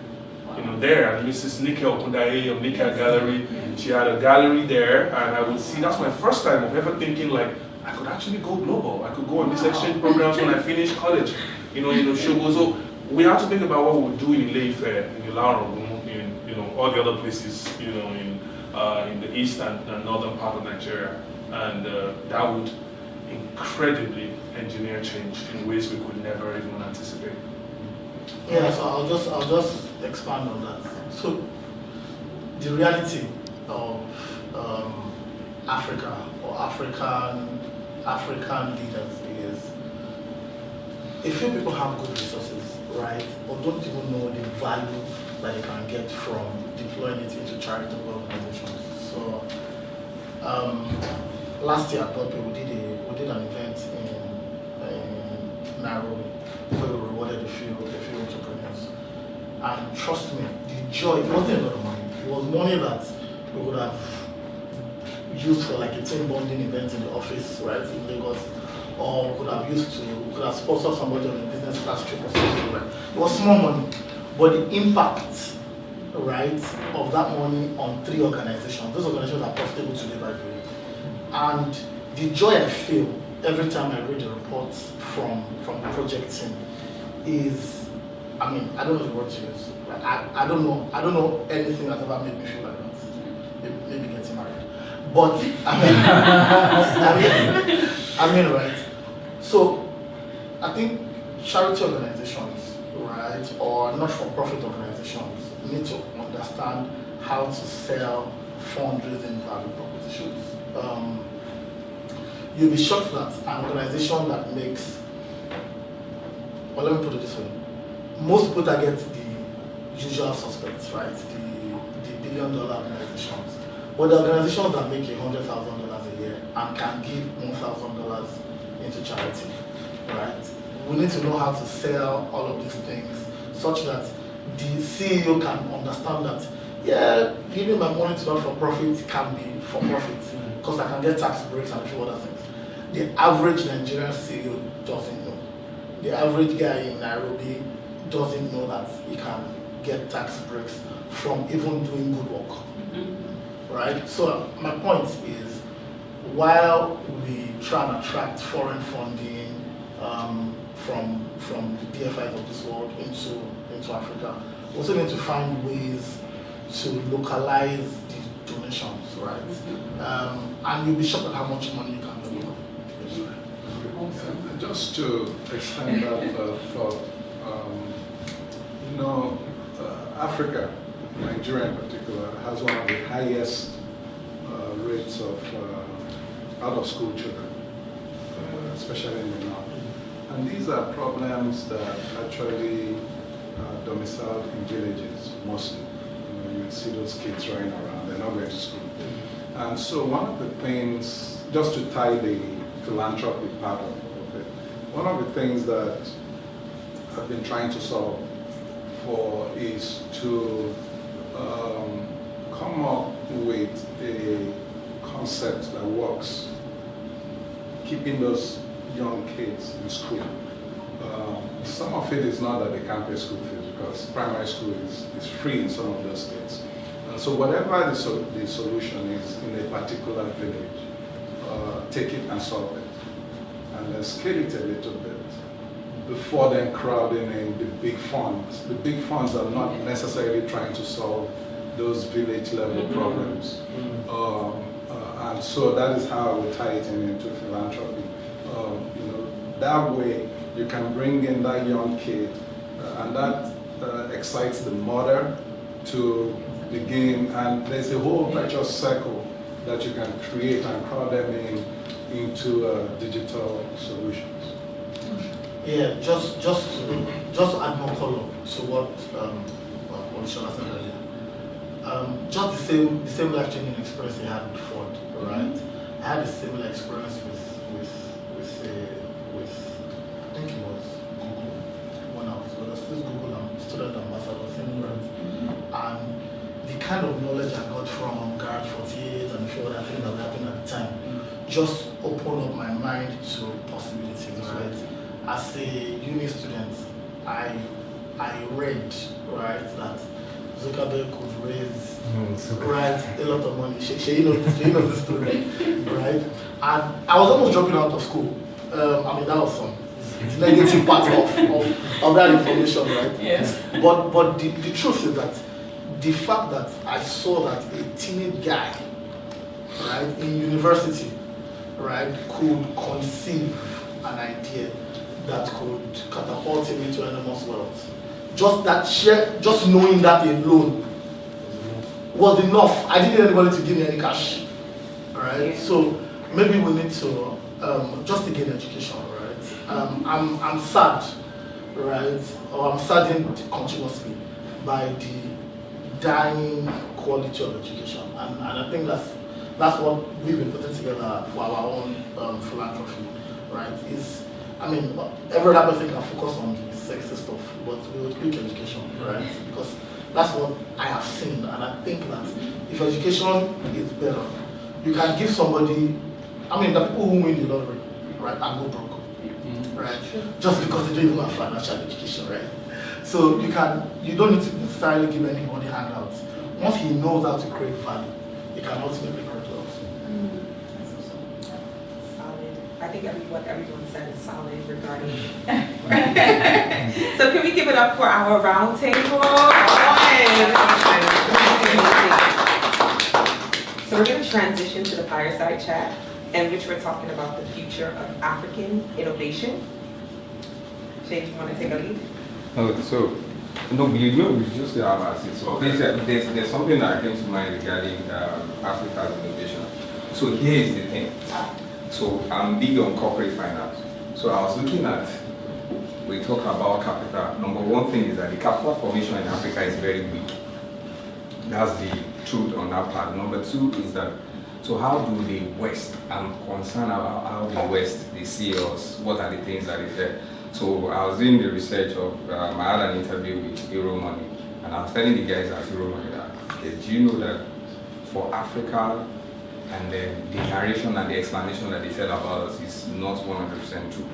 There, and Mrs. Nike Okundaye of Nike Gallery, she had a gallery there, and I would see, that's my first time of ever thinking like, I could actually go global. I could go on these exchange programs when I finish college, Shogo. So we have to think about what we're doing in Ife, in Ilarogun, in all the other places, in the east and northern part of Nigeria, and that would incredibly engineer change in ways we could never even anticipate. Yeah, so I'll just expand on that. So the reality of Africa or African leaders is a few people have good resources, right, or don't even know the value that you can get from deploying it into charitable organizations. So last year at PublicPrivate we did an event in Nairobi where we rewarded a few entrepreneurs. And trust me, the joy, it wasn't a lot of money. It was money that we would have used for like a team bonding event in the office, right, in Lagos, or we could have sponsored somebody on a business class trip or something, right? It was small money, but the impact, right, of that money on 3 organizations, those organizations are profitable today, by the way. And the joy I feel every time I read the reports from the project team is, I mean, I don't know the word to use. I don't know anything that ever made me feel like that. Maybe getting married. But I mean, right? So I think charity organizations, right, or not-for-profit organizations need to understand how to sell fundraising value propositions. You'll be shocked that an organization that makes, well, let me put it this way, most people target the usual suspects, right, the billion-dollar organizations, but the organizations that make $100,000 a year and can give $1,000 into charity, right? We need to know how to sell all of these things such that the CEO can understand that, yeah, giving my money to not-for-profit can be for profit, because I can get tax breaks and a few other things. The average Nigerian CEO doesn't know. The average guy in Nairobi doesn't know that he can get tax breaks from even doing good work, right? So my point is, while we try and attract foreign funding from the DFIs of this world into Africa, we also need to find ways to localize the donations, right? And you'll be shocked at how much money you can donate. Just to extend that thought, Africa, Nigeria in particular, has one of the highest rates of out-of-school children, especially in the north. And these are problems that actually domiciled in villages mostly. You see those kids running around, they're not going to school. And so one of the things, just to tie the philanthropy part of it, one of the things that I've been trying to solve for is to come up with a concept that works, keeping those young kids in school. Some of it is not that they can't pay school fees, because primary school is free in some of those states. And so whatever the solution is in a particular village, take it and solve it. And then scale it a little bit before then crowding in the big funds. The big funds are not necessarily trying to solve those village level problems. And so that is how I would tie it into philanthropy. That way you can bring in that young kid, and that excites the mother to begin, and there's a whole virtuous circle that you can create and crowd them into digital solutions. Yeah, just to add more color to what Shola said earlier. Just the same life-changing experience I had with Ford, right? I had a similar experience with I think it was Google when I was still Google student ambassador thing, right? And the kind of knowledge I got from Garage 48 and a few other things that were happening at the time just opened up my mind to possibilities, right? As a uni student, I read, right, that Zuckerberg could raise right a lot of money. She knows the story, right? And I was almost dropping out of school. I mean, that was some negative part of that information, right? Yes. But the truth is that the fact that I saw that a teenage guy, right, in university, right, could conceive an idea that could catapult him into enormous wealth. Just knowing that alone was enough. I didn't need anybody to give me any cash, right? Yeah. So maybe we need to just to gain education, right? I'm sad, right, or I'm saddened continuously by the dying quality of education, and I think that's what we've been putting together for our own philanthropy, right? I mean, every other person can focus on the sexy stuff, but we would pick education, right? Because that's what I have seen, and I think that if education is better, you can give somebody, I mean, the people who win the lottery, right, and go broke, right? Just because they don't even have financial education, right? So you don't need to necessarily give anybody handouts. Once he knows how to create value, he can ultimately create wealth. Solid. I think what everyone said is solid regarding. So can we give it up for our round table? So we're going to transition to the fireside chat, in which we're talking about the future of African innovation. Shane, you want to take a lead? Oh, so, no, we just have it. So basically, there's something that came to mind regarding Africa's innovation. So here is the thing. So I'm big on corporate finance. So I was looking at, we talk about capital. Number one thing is that the capital formation in Africa is very weak. That's the truth on that part. Number two is that, so how do the West, I'm concerned about how the West, they see us, what are the things that is there. So I was doing the research of, I had an interview with Euro Money, and I was telling the guys at Euro Money that, okay, do you know that for Africa, and then the narration and the explanation that they said about us is not 100% true.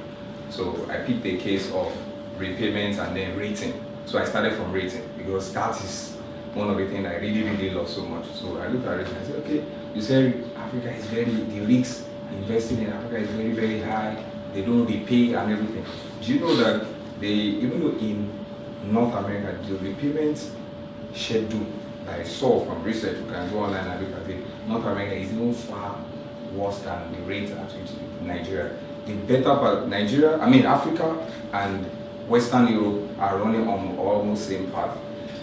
So I picked a case of repayments and then rating. So I started from rating, because that is one of the things I really, really love so much. So I looked at it and I said, okay, you said Africa is the risks investing in Africa is very, very high. They don't repay and everything. Do you know that even though in North America, the repayment schedule that I saw from research, you can go online and look at it, North America is even far worse than the rate at which Nigeria. The better part, Africa and Western Europe are running on almost same path.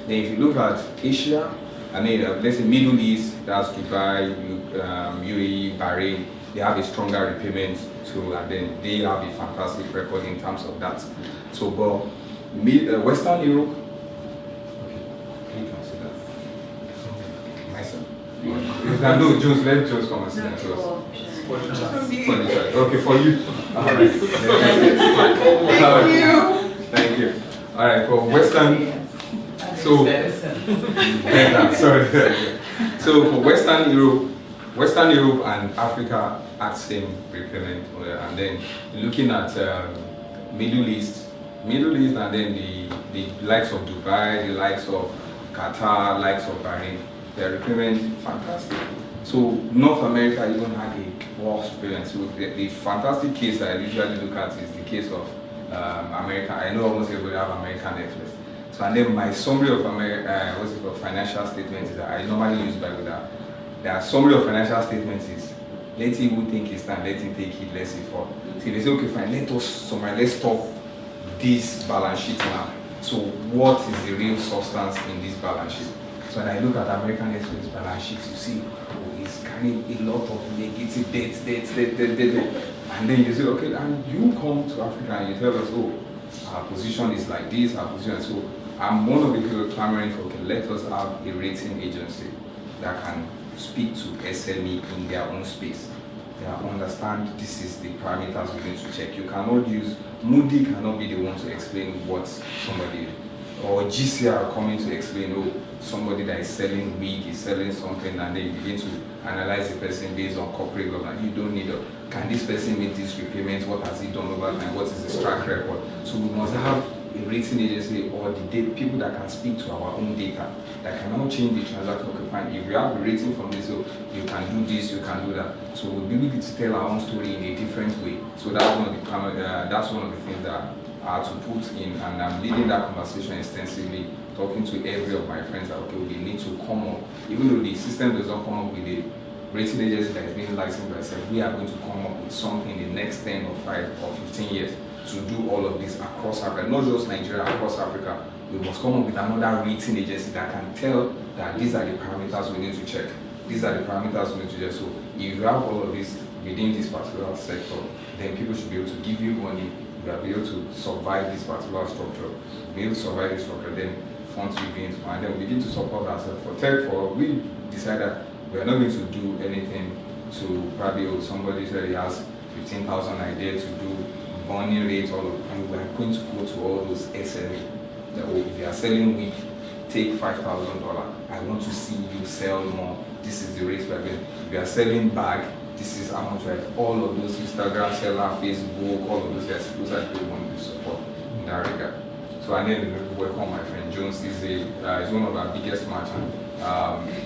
Then if you look at Asia, let's say Middle East, that's Dubai, UAE, Bahrain, they have a stronger repayment, and then they have a fantastic record in terms of that. So, but Western Europe, okay, you can see that. Myself. You can do Jones, let Jones come and see that. For the chat. Okay, for you. All right. Thank you. Thank you. All right, for Western. So, so for Western Europe and Africa at same repayment, and then looking at Middle East, and then the likes of Dubai, the likes of Qatar, likes of Bahrain, their repayment fantastic. So North America even had a worse repayment. So the fantastic case that I usually look at is the case of America. I know almost everybody have American Express. So and then my summary of financial statements is that I normally use by that. Their summary of financial statements is, let him who think he stand, let him take it, let's say fall. So they say, okay, fine, let's stop this balance sheet now. So what is the real substance in this balance sheet? So when I look at American Express balance sheet, you see, oh, it's carrying a lot of negative debt. And then you say, okay, and you come to Africa and you tell us, oh, our position is like this, our position. So I'm one of the people clamoring for, okay, let us have a rating agency that can speak to SME in their own space. They understand this is the parameters we need to check. You cannot use, Moody cannot be the one to explain what somebody, or GCR coming to explain, oh, somebody that is selling wig is selling something, and then you begin to analyze the person based on corporate governance. You don't need can this person make these repayments? What has he done over time? What is his track record? So we must have a rating agency or the people that can speak to our own data, that can now change the transaction. Okay, fine, if you have a rating from this, so you can do this, you can do that. So we'll be able to tell our own story in a different way. So that's one of the things that I had to put in, and I'm leading that conversation extensively, talking to every of my friends that, okay, we need to come up, even though the system does not come up with a rating agency that is being licensed by itself, we are going to come up with something in the next 10 or 5 or 15 years to do all of this across Africa, not just Nigeria, across Africa. We must come up with another rating agency that can tell that these are the parameters we need to check. These are the parameters we need to check. So if you have all of this within this particular sector, then people should be able to give you money, you will be able to survive this particular structure, be able to survive this structure, then funds begin to, and then we begin to support ourselves. For Tech4All, we decided we are not going to do anything to probably, somebody said he has 15,000 idea to do burning rate, all of, and we are going to go to all those SME. That, oh, if you are selling weed, take $5,000. I want to see you sell more. This is the rate we are getting. If you are selling bag, this is how much, right? All of those Instagram seller, Facebook, all of those guys, those are people we want to support in that regard. So I need to welcome my friend Jones. He's one of our biggest merchants.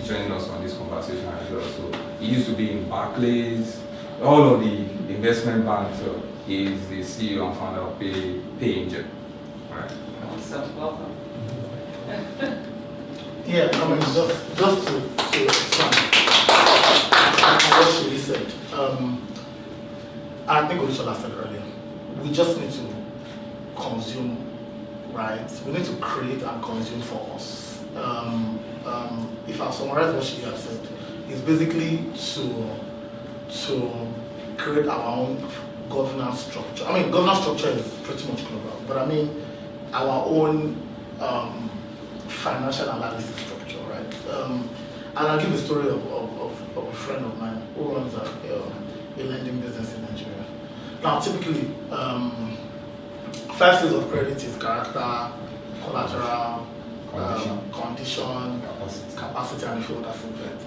Joining us on this conversation as well. So he used to be in Barclays, all of the investment banks. So he is the CEO and founder of PayAngel. Right. Awesome, welcome. Yeah, I mean, just to expand on what she said, I think Olushola said earlier, we just need to consume, right? We need to create and consume for us. If I summarize what she has said, it's basically to create our own governance structure. I mean, governance structure is pretty much global, but I mean our own financial analysis structure, right? And I'll give a story of a friend of mine who runs a lending business in Nigeria. Now, typically, 5 stages of credit is character, collateral, condition, capacity, and a few other things, right?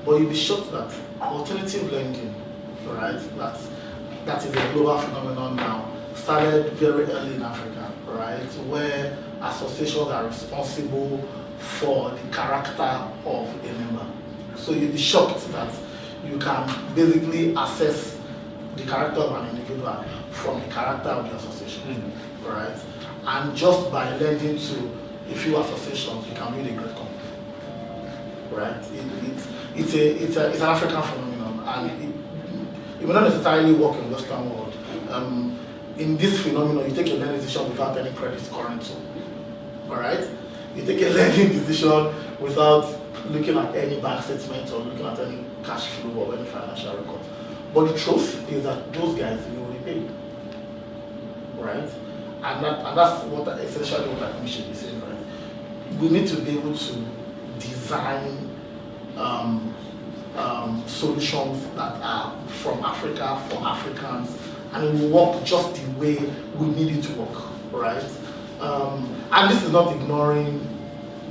But you'll be shocked that alternative lending, right, that is a global phenomenon now, started very early in Africa, right, where associations are responsible for the character of a member. So you'll be shocked that you can basically assess the character of an individual from the character of the association, right? And just by lending to a few associations, you can build a great company, right? It's an African phenomenon, and it may not necessarily work in the Western world. In this phenomenon, you take a lending decision without any credit currency, all right? You take a lending decision without looking at any bank statement or looking at any cash flow or any financial record. But the truth is that those guys will repay, right? And that's essentially what I think should be saying, right? We need to be able to design solutions that are from Africa for Africans, and it will work just the way we need it to work, right? And this is not ignoring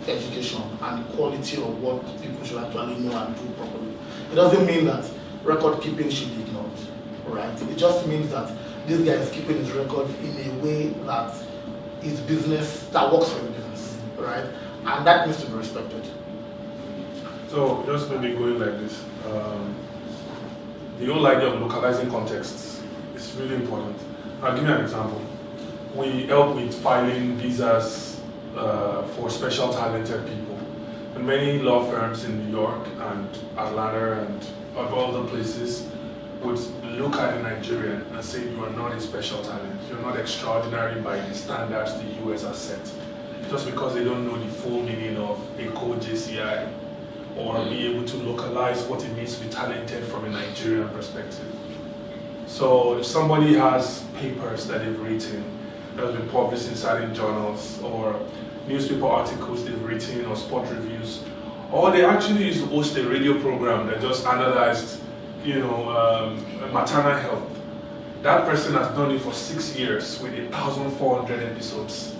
education and the quality of what people should actually know and do properly. It doesn't mean that record keeping should be ignored, right? It just means that this guy is keeping his record in a way that is business, that works for the business, right? And that needs to be respected. So just maybe going like this, the whole idea of localizing contexts is really important. I'll give you an example. We help with filing visas for special talented people. And many law firms in New York and Atlanta and of all the places would look at a Nigerian and say, you are not a special talent. You're not extraordinary by the standards the US has set. Just because they don't know the full meaning of a code JCI or be able to localize what it means to be talented from a Nigerian perspective. So if somebody has papers that they've written that have been published in certain journals or newspaper articles they've written or sport reviews, or they actually used to host a radio program that just analyzed, maternal health. That person has done it for 6 years with 1,400 episodes.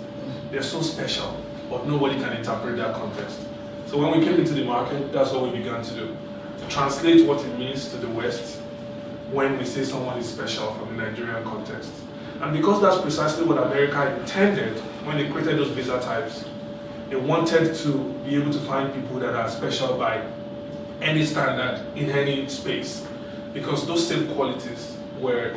They're so special, but nobody can interpret that context. So when we came into the market, that's what we began to do. To translate what it means to the West when we say someone is special from the Nigerian context. And because that's precisely what America intended when they created those visa types, they wanted to be able to find people that are special by any standard in any space, because those same qualities were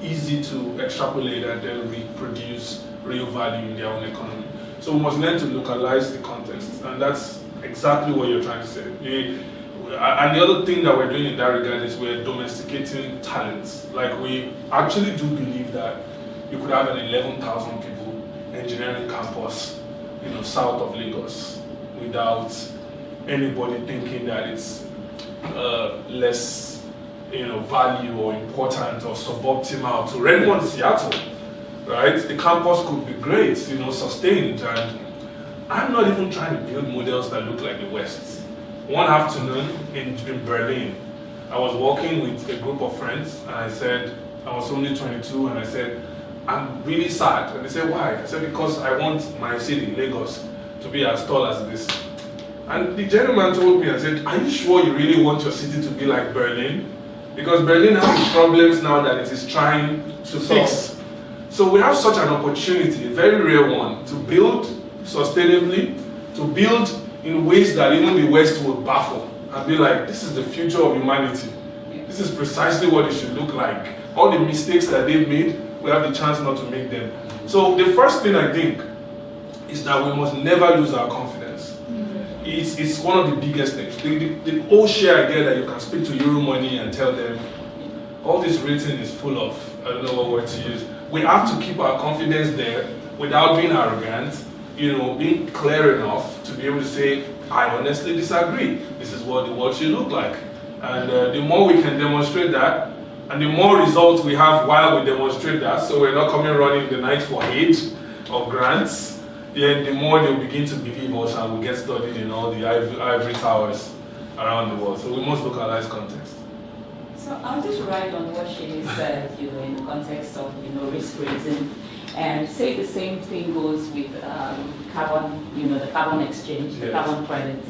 easy to extrapolate and then reproduce real value in their own economy. So we must learn to localize the context, and that's exactly what you're trying to say. And the other thing that we're doing in that regard is we're domesticating talents. Like, we actually do believe that you could have an 11,000 people engineering campus, south of Lagos, without anybody thinking that it's less, value or important or suboptimal to anyone in Seattle, right? The campus could be great, sustained, and I'm not even trying to build models that look like the West. One afternoon in Berlin, I was walking with a group of friends, and I said, I was only 22, and I said, I'm really sad. And they said, why? I said, because I want my city, Lagos, to be as tall as this. And the gentleman told me, I said, are you sure you really want your city to be like Berlin? Because Berlin has problems now that it is trying to fix. So we have such an opportunity, a very rare one, to build sustainably, to build in ways that even the West would baffle and be like, this is the future of humanity. This is precisely what it should look like. All the mistakes that they've made, we have the chance not to make them. So the first thing I think is that we must never lose our confidence. It's one of the biggest things. The whole share idea that you can speak to Euro money and tell them, all this rating is full of, I don't know what word to use. We have to keep our confidence there without being arrogant, being clear enough to be able to say, I honestly disagree. This is what the world should look like. And the more we can demonstrate that, and the more results we have while we demonstrate that, so we're not coming running the night for aid or grants, then the more they'll begin to believe us and we get studied in all the ivory towers around the world. So we must localize context. So I'll just write on what she said, in the context of, risk raising, and say the same thing goes with carbon, the carbon exchange, the carbon credits,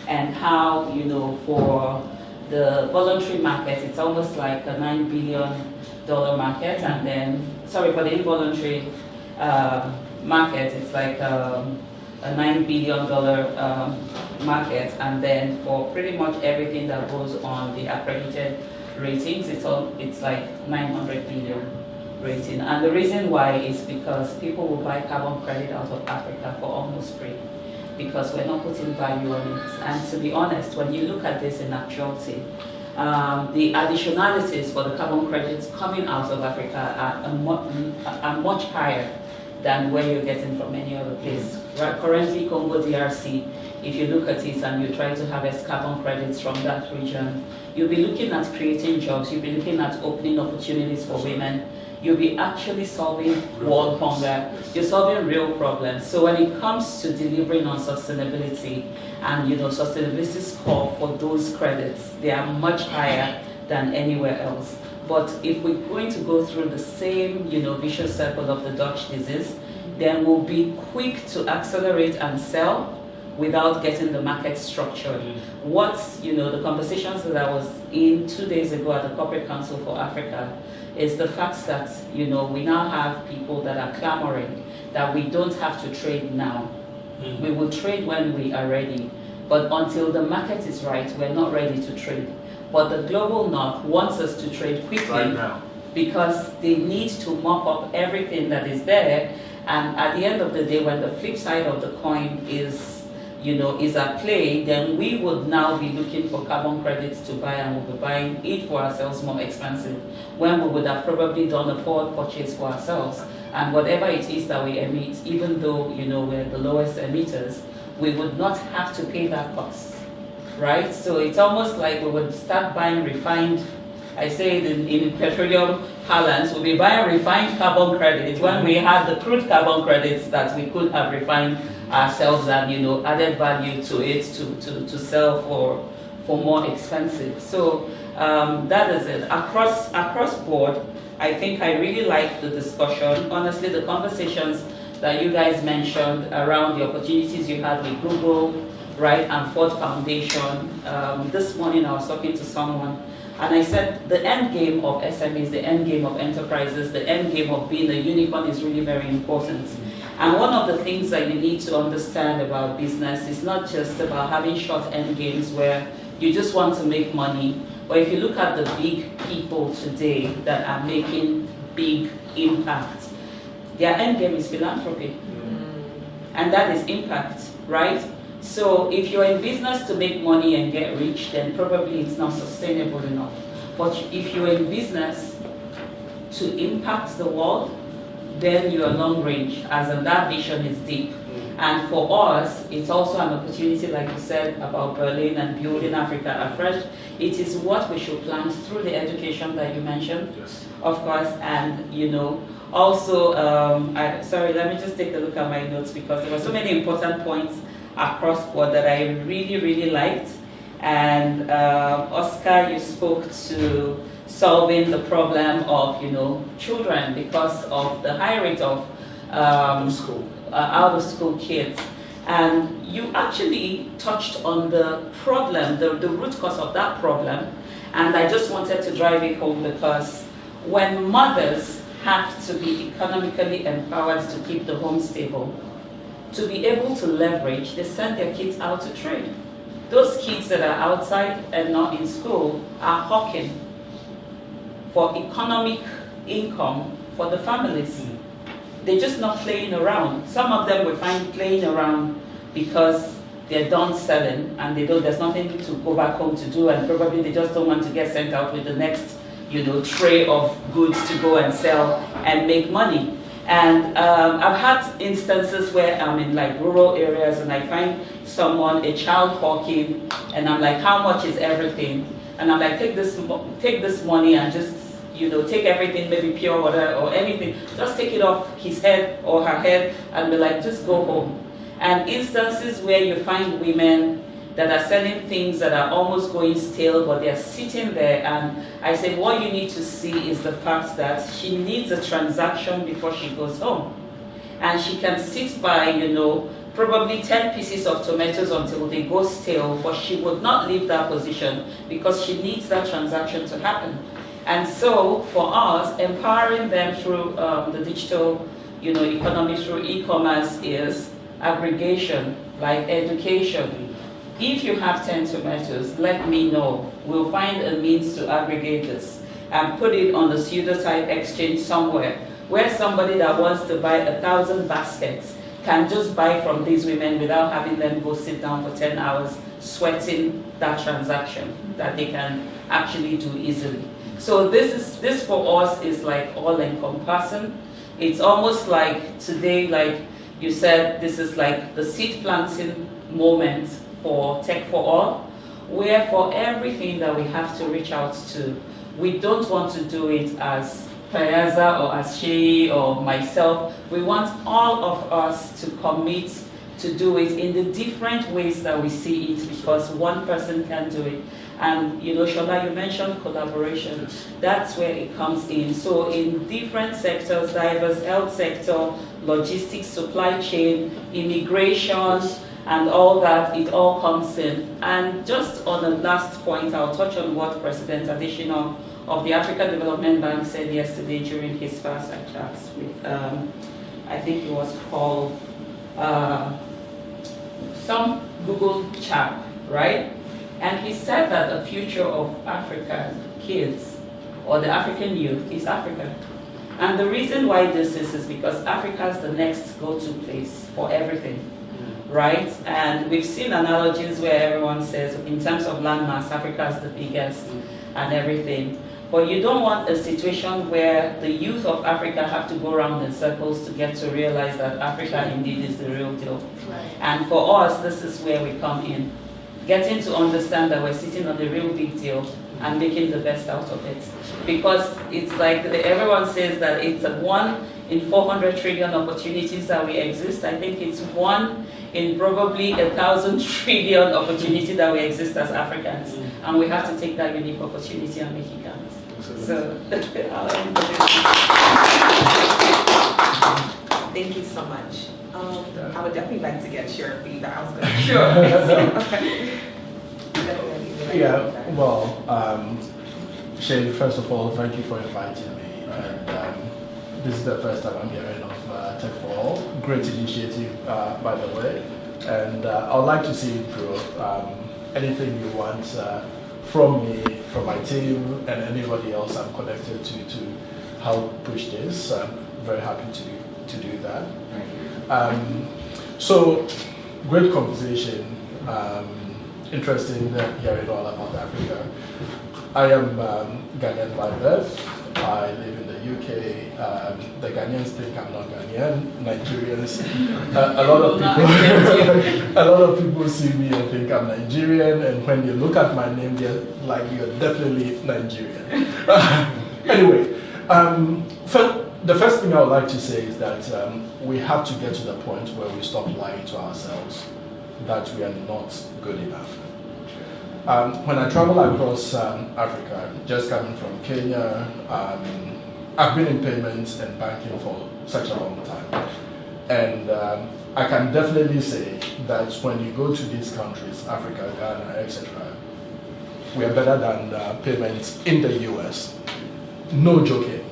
and how, for the voluntary market, it's almost like a $9 billion market, and then, sorry, for the involuntary market, it's like a $9 billion market, and then for pretty much everything that goes on the accredited ratings, it's like 900 billion rating. And the reason why is because people will buy carbon credit out of Africa for almost free, because we're not putting value on it. And to be honest, when you look at this in actuality, the additionalities for the carbon credits coming out of Africa are much higher than where you're getting from any other place. Right? Currently, Congo DRC, if you look at it and you try to harvest carbon credits from that region, you'll be looking at creating jobs, you'll be looking at opening opportunities for women, you'll be actually solving world hunger, you're solving real problems. So when it comes to delivering on sustainability and sustainability score for those credits, they are much higher than anywhere else. But if we're going to go through the same vicious circle of the Dutch disease, then we'll be quick to accelerate and sell without getting the market structured. The conversations that I was in 2 days ago at the Corporate Council for Africa is the fact that, we now have people that are clamoring that we don't have to trade now. We will trade when we are ready. But until the market is right, we're not ready to trade. But the global north wants us to trade quickly right now, because they need to mop up everything that is there. And at the end of the day, when the flip side of the coin is at play, then we would now be looking for carbon credits to buy, and we'll be buying it for ourselves more expensive, when we would have probably done a forward purchase for ourselves. And whatever it is that we emit, even though we're the lowest emitters, we would not have to pay that cost, right? So it's almost like we would start buying refined, I say it in petroleum parlance, we'll be buying refined carbon credits when we had the crude carbon credits that we could have refined ourselves and added value to it to sell for more expensive. So that is it. Across board, I think I really like the discussion. Honestly, the conversations that you guys mentioned around the opportunities you had with Google, right, and Ford Foundation. This morning I was talking to someone, and I said the end game of SMEs, the end game of enterprises, the end game of being a unicorn is really very important. And one of the things that you need to understand about business is not just about having short end games where you just want to make money, but if you look at the big people today that are making big impact, their end game is philanthropy. And that is impact, right? So if you're in business to make money and get rich, then probably it's not sustainable enough. But if you're in business to impact the world, then you are long range, as in that vision is deep. And for us, it's also an opportunity, like you said, about Berlin and building Africa afresh. It is what we should plant through the education that you mentioned, yes, of course, and you know, also, sorry, let me just take a look at my notes because there were so many important points across board that I really, really liked. And Oscar, you spoke to solving the problem of, you know, children because of the high rate of out-of-school kids. And you actually touched on the problem, the root cause of that problem. And I just wanted to drive it home because when mothers have to be economically empowered to keep the home stable, to be able to leverage, they send their kids out to trade. Those kids that are outside and not in school are hawking for economic income for the families. They're just not playing around. Some of them we find playing around because they're done selling and they don't, there's nothing to go back home to do, and probably they just don't want to get sent out with the next, you know, tray of goods to go and sell and make money. And I've had instances where I'm in like rural areas and I find someone, a child hawking, and I'm like, how much is everything? And I'm like, take this money and just, you know, take everything, maybe pure water or anything, just take it off his head or her head and be like, just go home. And instances where you find women that are selling things that are almost going stale, but they're sitting there, and I said, what you need to see is the fact that she needs a transaction before she goes home. And she can sit by, you know, probably 10 pieces of tomatoes until they go stale, but she would not leave that position because she needs that transaction to happen. And so for us, empowering them through the digital, you know, economy through e-commerce is aggregation, like education. If you have 10 tomatoes, let me know. We'll find a means to aggregate this and put it on the pseudotype exchange somewhere where somebody that wants to buy 1,000 baskets can just buy from these women without having them go sit down for 10 hours sweating that transaction that they can actually do easily. So this for us is like all encompassing. It's almost like today, like you said, this is like the seed planting moment for Tech4All, where for everything that we have to reach out to, we don't want to do it as Payaza or as Shei or myself. We want all of us to commit to do it in the different ways that we see it, because one person can do it. And you know, Shola, you mentioned collaboration. That's where it comes in. So in different sectors, diverse health sector, logistics, supply chain, immigration, and all that, it all comes in. And just on the last point, I'll touch on what President Additional of the African Development Bank said yesterday during his fireside chats with, I think it was called, some Google chap, right? And he said that the future of African kids, or the African youth, is Africa. And the reason why this is because Africa is the next go-to place for everything, right? And we've seen analogies where everyone says, in terms of landmass, Africa is the biggest and everything. But you don't want a situation where the youth of Africa have to go around in circles to get to realize that Africa indeed is the real deal. Right. And for us, this is where we come in. Getting to understand that we're sitting on the real big deal and making the best out of it. Because it's like everyone says that it's a 1 in 400 trillion opportunities that we exist. I think it's 1 in probably 1,000 trillion opportunity that we exist as Africans. And we have to take that unique opportunity and make it count. So, I'll end with this. Thank you so much. I would definitely like to get your feedback. I was going to Yeah, well, Shay, first of all, thank you for inviting me. And this is the first time I'm hearing of Tech4All. Great initiative, by the way. And I'd like to see it grow. Anything you want from me, from my team, and anybody else I'm connected to help push this, I'm very happy to do that. Thank you. So, great conversation. Interesting hearing all about Africa. I am Ghanaian by birth. I live in the UK. The Ghanaians think I'm not Ghanaian. Nigerians, a lot of people see me and think I'm Nigerian, and when they look at my name, they're like, "You're definitely Nigerian." Anyway, the first thing I would like to say is that we have to get to the point where we stop lying to ourselves that we are not good enough. When I travel across Africa, just coming from Kenya, I've been in payments and banking for such a long time. And I can definitely say that when you go to these countries, Africa, Ghana, etc., we are better than payments in the US. No joking.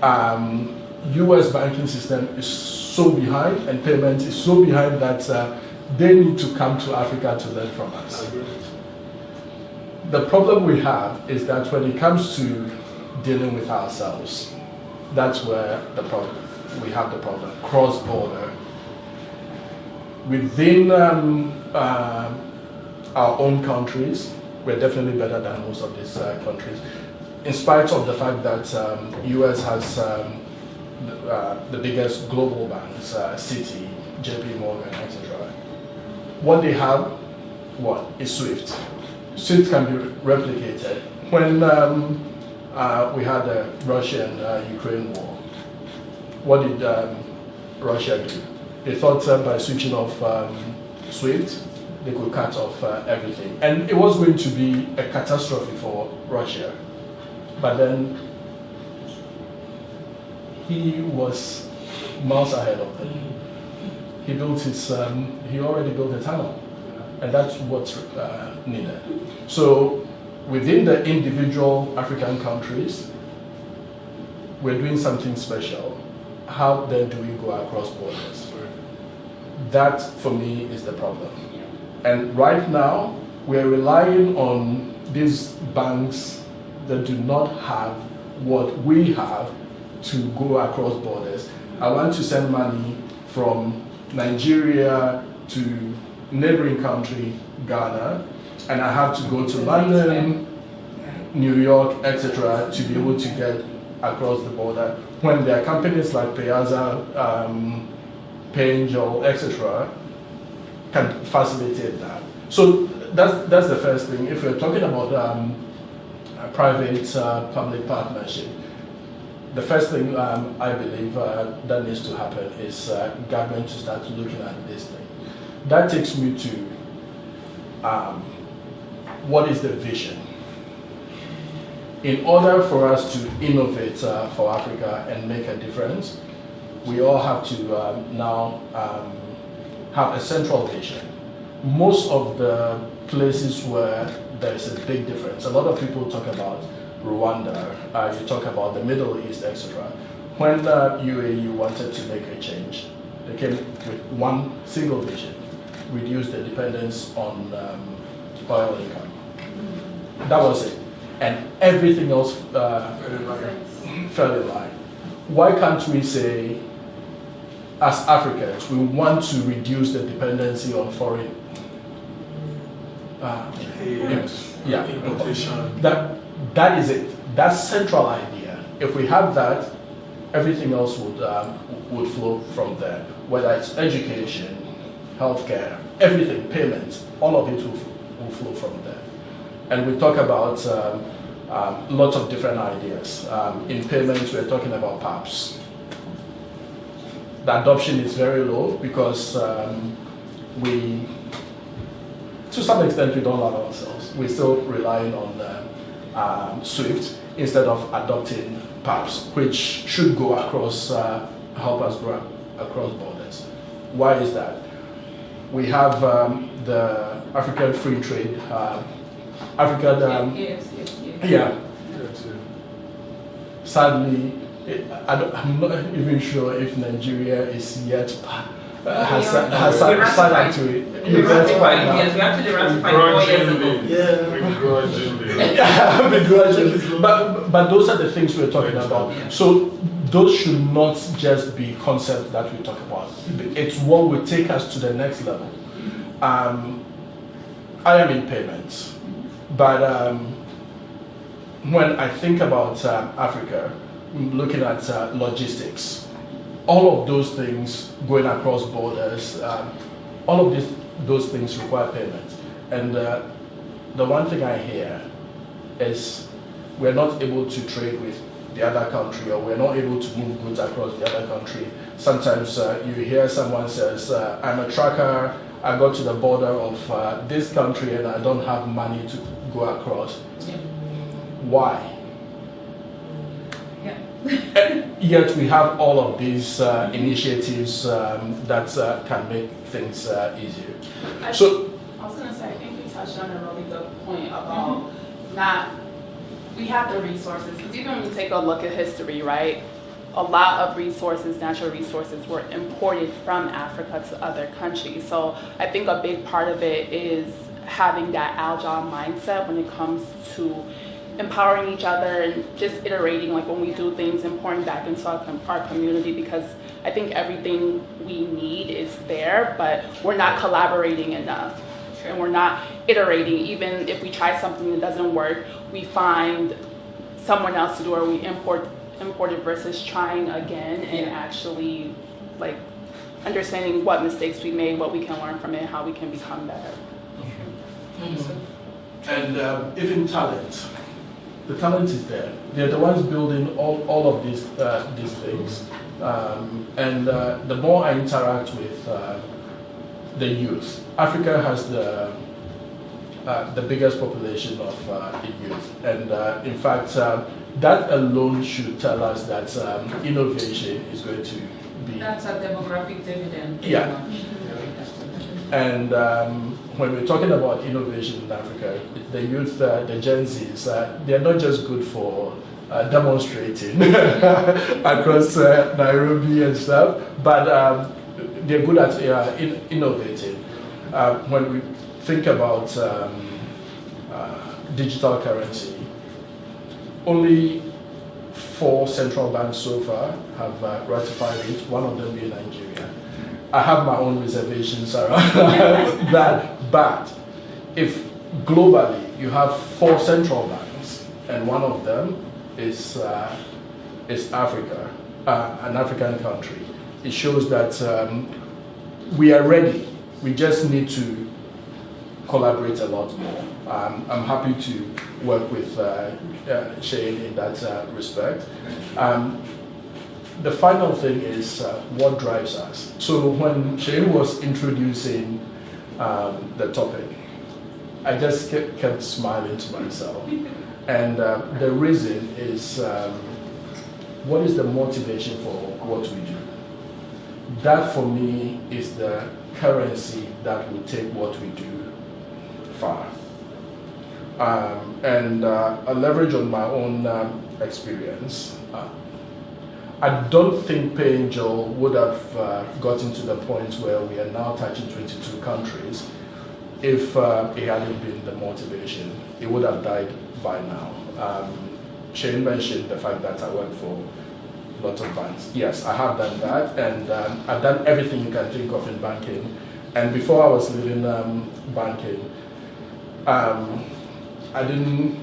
US banking system is so behind, and payments is so behind that they need to come to Africa to learn from us. The problem we have is that when it comes to dealing with ourselves, that's where we have the problem. Cross-border. Within our own countries, we're definitely better than most of these countries, in spite of the fact that US has the biggest global banks, Citi, JP Morgan, etc. What they have, is SWIFT. SWIFT can be replicated. When we had the Russian-Ukraine war, what did Russia do? They thought by switching off SWIFT, they could cut off everything. And it was going to be a catastrophe for Russia. But then he was miles ahead of them. He already built a tunnel. And that's what's needed. So within the individual African countries, we're doing something special. How then do we go across borders? That, for me, is the problem. And right now, we're relying on these banks that do not have what we have to go across borders. I want to send money from Nigeria to neighboring country, Ghana, and I have to go to London, New York, etc., to be able to get across the border. When there are companies like Piazza, Payangel, etc., can facilitate that. So that's the first thing. If we're talking about private-public partnership, the first thing I believe that needs to happen is government to start looking at this thing. That takes me to what is the vision? In order for us to innovate for Africa and make a difference, we all have to now have a central vision. Most of the places where there's a big difference, a lot of people talk about Rwanda, you talk about the Middle East, etc. When UAE wanted to make a change, they came with one single vision: reduce the dependence on oil income. That was it. And everything else fell in line. Why can't we say, as Africans, we want to reduce the dependency on foreign importation? That is it. That's central idea. If we have that, everything else would flow from there. Whether it's education, healthcare, everything, payments, all of it will flow from there. And we talk about lots of different ideas. In payments, we're talking about PAPs. The adoption is very low because to some extent, we don't allow ourselves. We're still relying on SWIFT instead of adopting PAPs, which should go across, help us grow across borders. Why is that? We have the African Free Trade, Sadly, I'm not even sure if Nigeria is yet has signed to it. We ratified, yes, we actually ratified 4 years ago. Yeah, begrudgingly. But those are the things we're talking about. So those should not just be concepts that we talk about. It's what will take us to the next level. I am in payments, but when I think about Africa, looking at logistics, all of those things going across borders, all of those things require payment. And the one thing I hear is we're not able to trade with the other country, or we're not able to move goods across the other country. Sometimes you hear someone says, I'm a trucker, I got to the border of this country and I don't have money to go across. Yeah. Why? Yeah. Yet we have all of these initiatives that can make things easier. I was going to say, I think we touched on a really good point about we have the resources, because even when you take a look at history, right, a lot of resources, natural resources, were imported from Africa to other countries. So I think a big part of it is having that agile mindset when it comes to empowering each other and just iterating, like when we do things and pouring back into our community, because I think everything we need is there, but we're not collaborating enough. And we're not iterating. Even if we try something that doesn't work, we find someone else to do, or we import it versus trying again and actually like understanding what mistakes we made, what we can learn from it, and how we can become better. And even talent. The talent is there. They're the ones building all of these things. And the more I interact with the youth, Africa has the biggest population of youth. And in fact, that alone should tell us that innovation is going to be... That's a demographic dividend. Yeah. And when we're talking about innovation in Africa, the youth, the Gen Zs, they're not just good for demonstrating across Nairobi and stuff, but they're good at innovating. When we think about digital currency, only 4 central banks so far have ratified it, one of them being Nigeria. I have my own reservations around that, but if globally you have 4 central banks and one of them is Africa, an African country, it shows that we are ready. We just need to collaborate a lot more. I'm happy to work with Shane in that respect. The final thing is what drives us. So when Shane was introducing the topic, I just kept smiling to myself. And the reason is, what is the motivation for what we do? That for me is the currency that will take what we do far. And a leverage on my own experience. I don't think Pay Angel would have gotten to the point where we are now touching 22 countries if it hadn't been the motivation. It would have died by now. Shane mentioned the fact that I work for lots of banks. Yes, I have done that, and I've done everything you can think of in banking. And before I was leaving banking, I didn't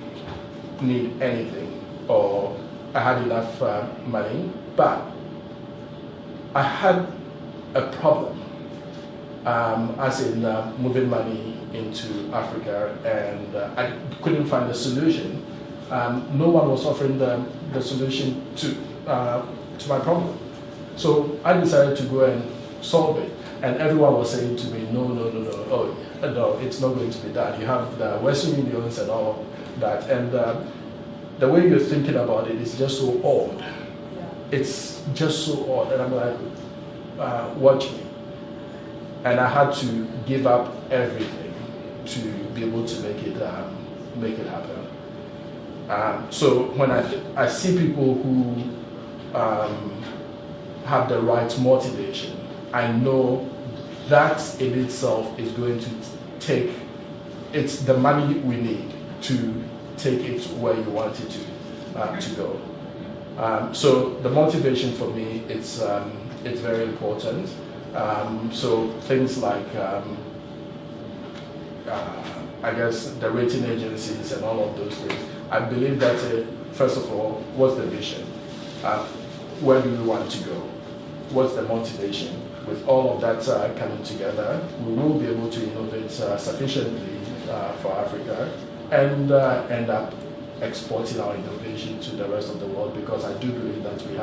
need anything, or I had enough money, but I had a problem, as in moving money into Africa, and I couldn't find a solution. No one was offering the solution to my problem. So I decided to go and solve it. And everyone was saying to me, no, it's not going to be done. You have the Western Unions and all that. And the way you're thinking about it is just so odd. Yeah. It's just so odd. And I'm like, watch me. And I had to give up everything to be able to make it happen. So when I see people who have the right motivation, I know that in itself is going to take, it's the money we need to take it where you want it to go. So the motivation for me, it's very important. So things like, I guess, the rating agencies and all of those things. I believe that, first of all, what's the vision? Where do we want to go? What's the motivation? With all of that coming together, we will be able to innovate sufficiently for Africa and end up exporting our innovation to the rest of the world, because I do believe that we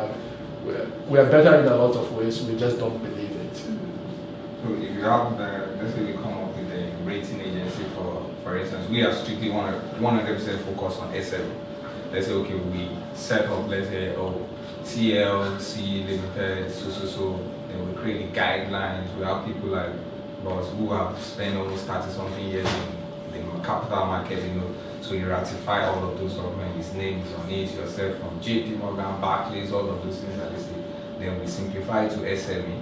are better in a lot of ways, we just don't believe it. So if you have let's say we come up with a rating agency for instance, we are strictly 100% focused on SL. Let's say, okay, we set up, let's say, TLC Limited, so, then we create the guidelines. We have people like us who have spent almost 30-something years in the capital market, so you ratify all of those documents, his name is on it, yourself from JP Morgan, Barclays, all of those things that they say. Then we simplify it to SME,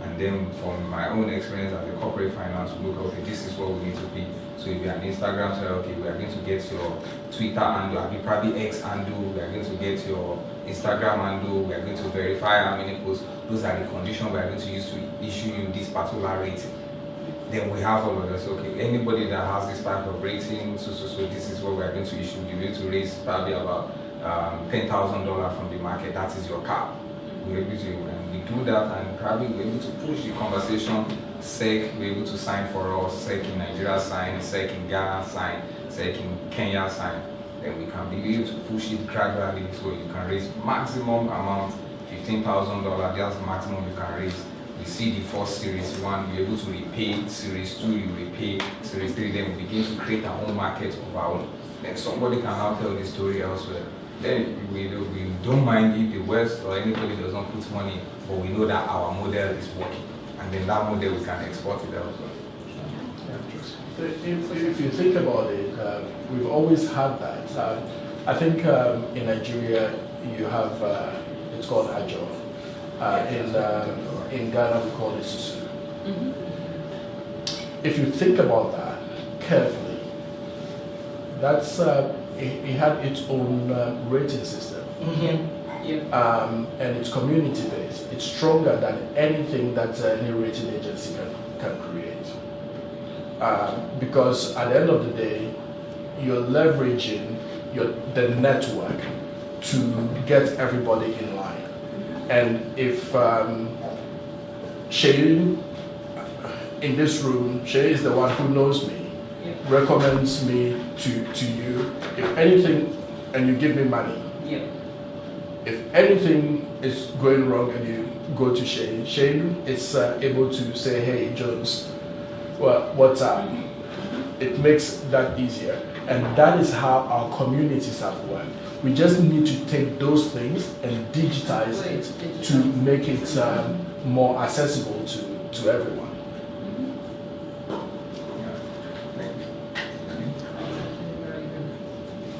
and then from my own experience as a corporate finance, we look, okay, this is what we need to be. So if you're an Instagram, say, okay, we are going to get your Twitter handle, probably X handle, we are going to get your Instagram handle, we are going to verify how many posts. Those are the conditions we are going to use to issue you this particular rating. Then we have all of this, okay, anybody that has this type of rating, so this is what we are going to issue. You're going to raise probably about $10,000 from the market, that is your cap. We're able to, and we do that, and probably we're able to push the conversation. SEC, we're able to sign for us, SEC in Nigeria sign, SEC in Ghana sign, SEC in Kenya sign. Then we can be able to push it gradually, so you can raise maximum amount, $15,000, that's the maximum you can raise. We see the first series 1, we're able to repay, series 2, you repay, series 3, then we begin to create our own market of our own. Then somebody can now tell the story elsewhere. Then we don't mind if the West or anybody does not put money, but we know that our model is working. And then that model we can export it elsewhere. If you think about it, we've always had that. I think in Nigeria you have, it's called Ajo. In Ghana we call it Susu. If you think about that carefully, that's it had its own rating system. And it's community based. It's stronger than anything that any rating agency can create. Because at the end of the day, you're leveraging the network to get everybody in line. And if Shay in this room, Shay is the one who knows me, recommends me to you, if anything, and you give me money. If anything is going wrong and you go to Shane, Shane is able to say, hey, Jones, well, what's up? It makes that easier. And that is how our communities have worked. We just need to take those things and digitize it to make it more accessible to everyone.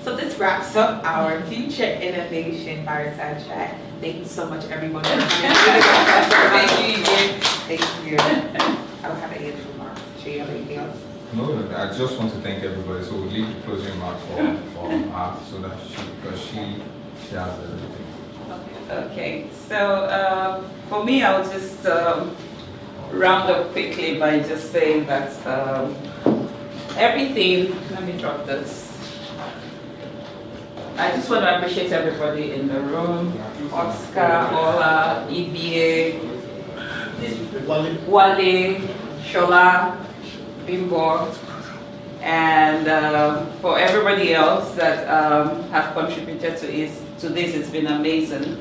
So this wraps up our Future Innovation Fireside Chat. Thank you so much, everyone. Thank you again. Thank you. I don't have any remarks. Do you have anything else? No, I just want to thank everybody. So we'll leave the closing remark for her, so that because she has everything. Okay. So for me, I'll just round up quickly by just saying that everything. Let me drop this. I just want to appreciate everybody in the room, Oscar, Ola, EVA, Wale, Shola, Bimbo, and for everybody else that have contributed to this, it's been amazing.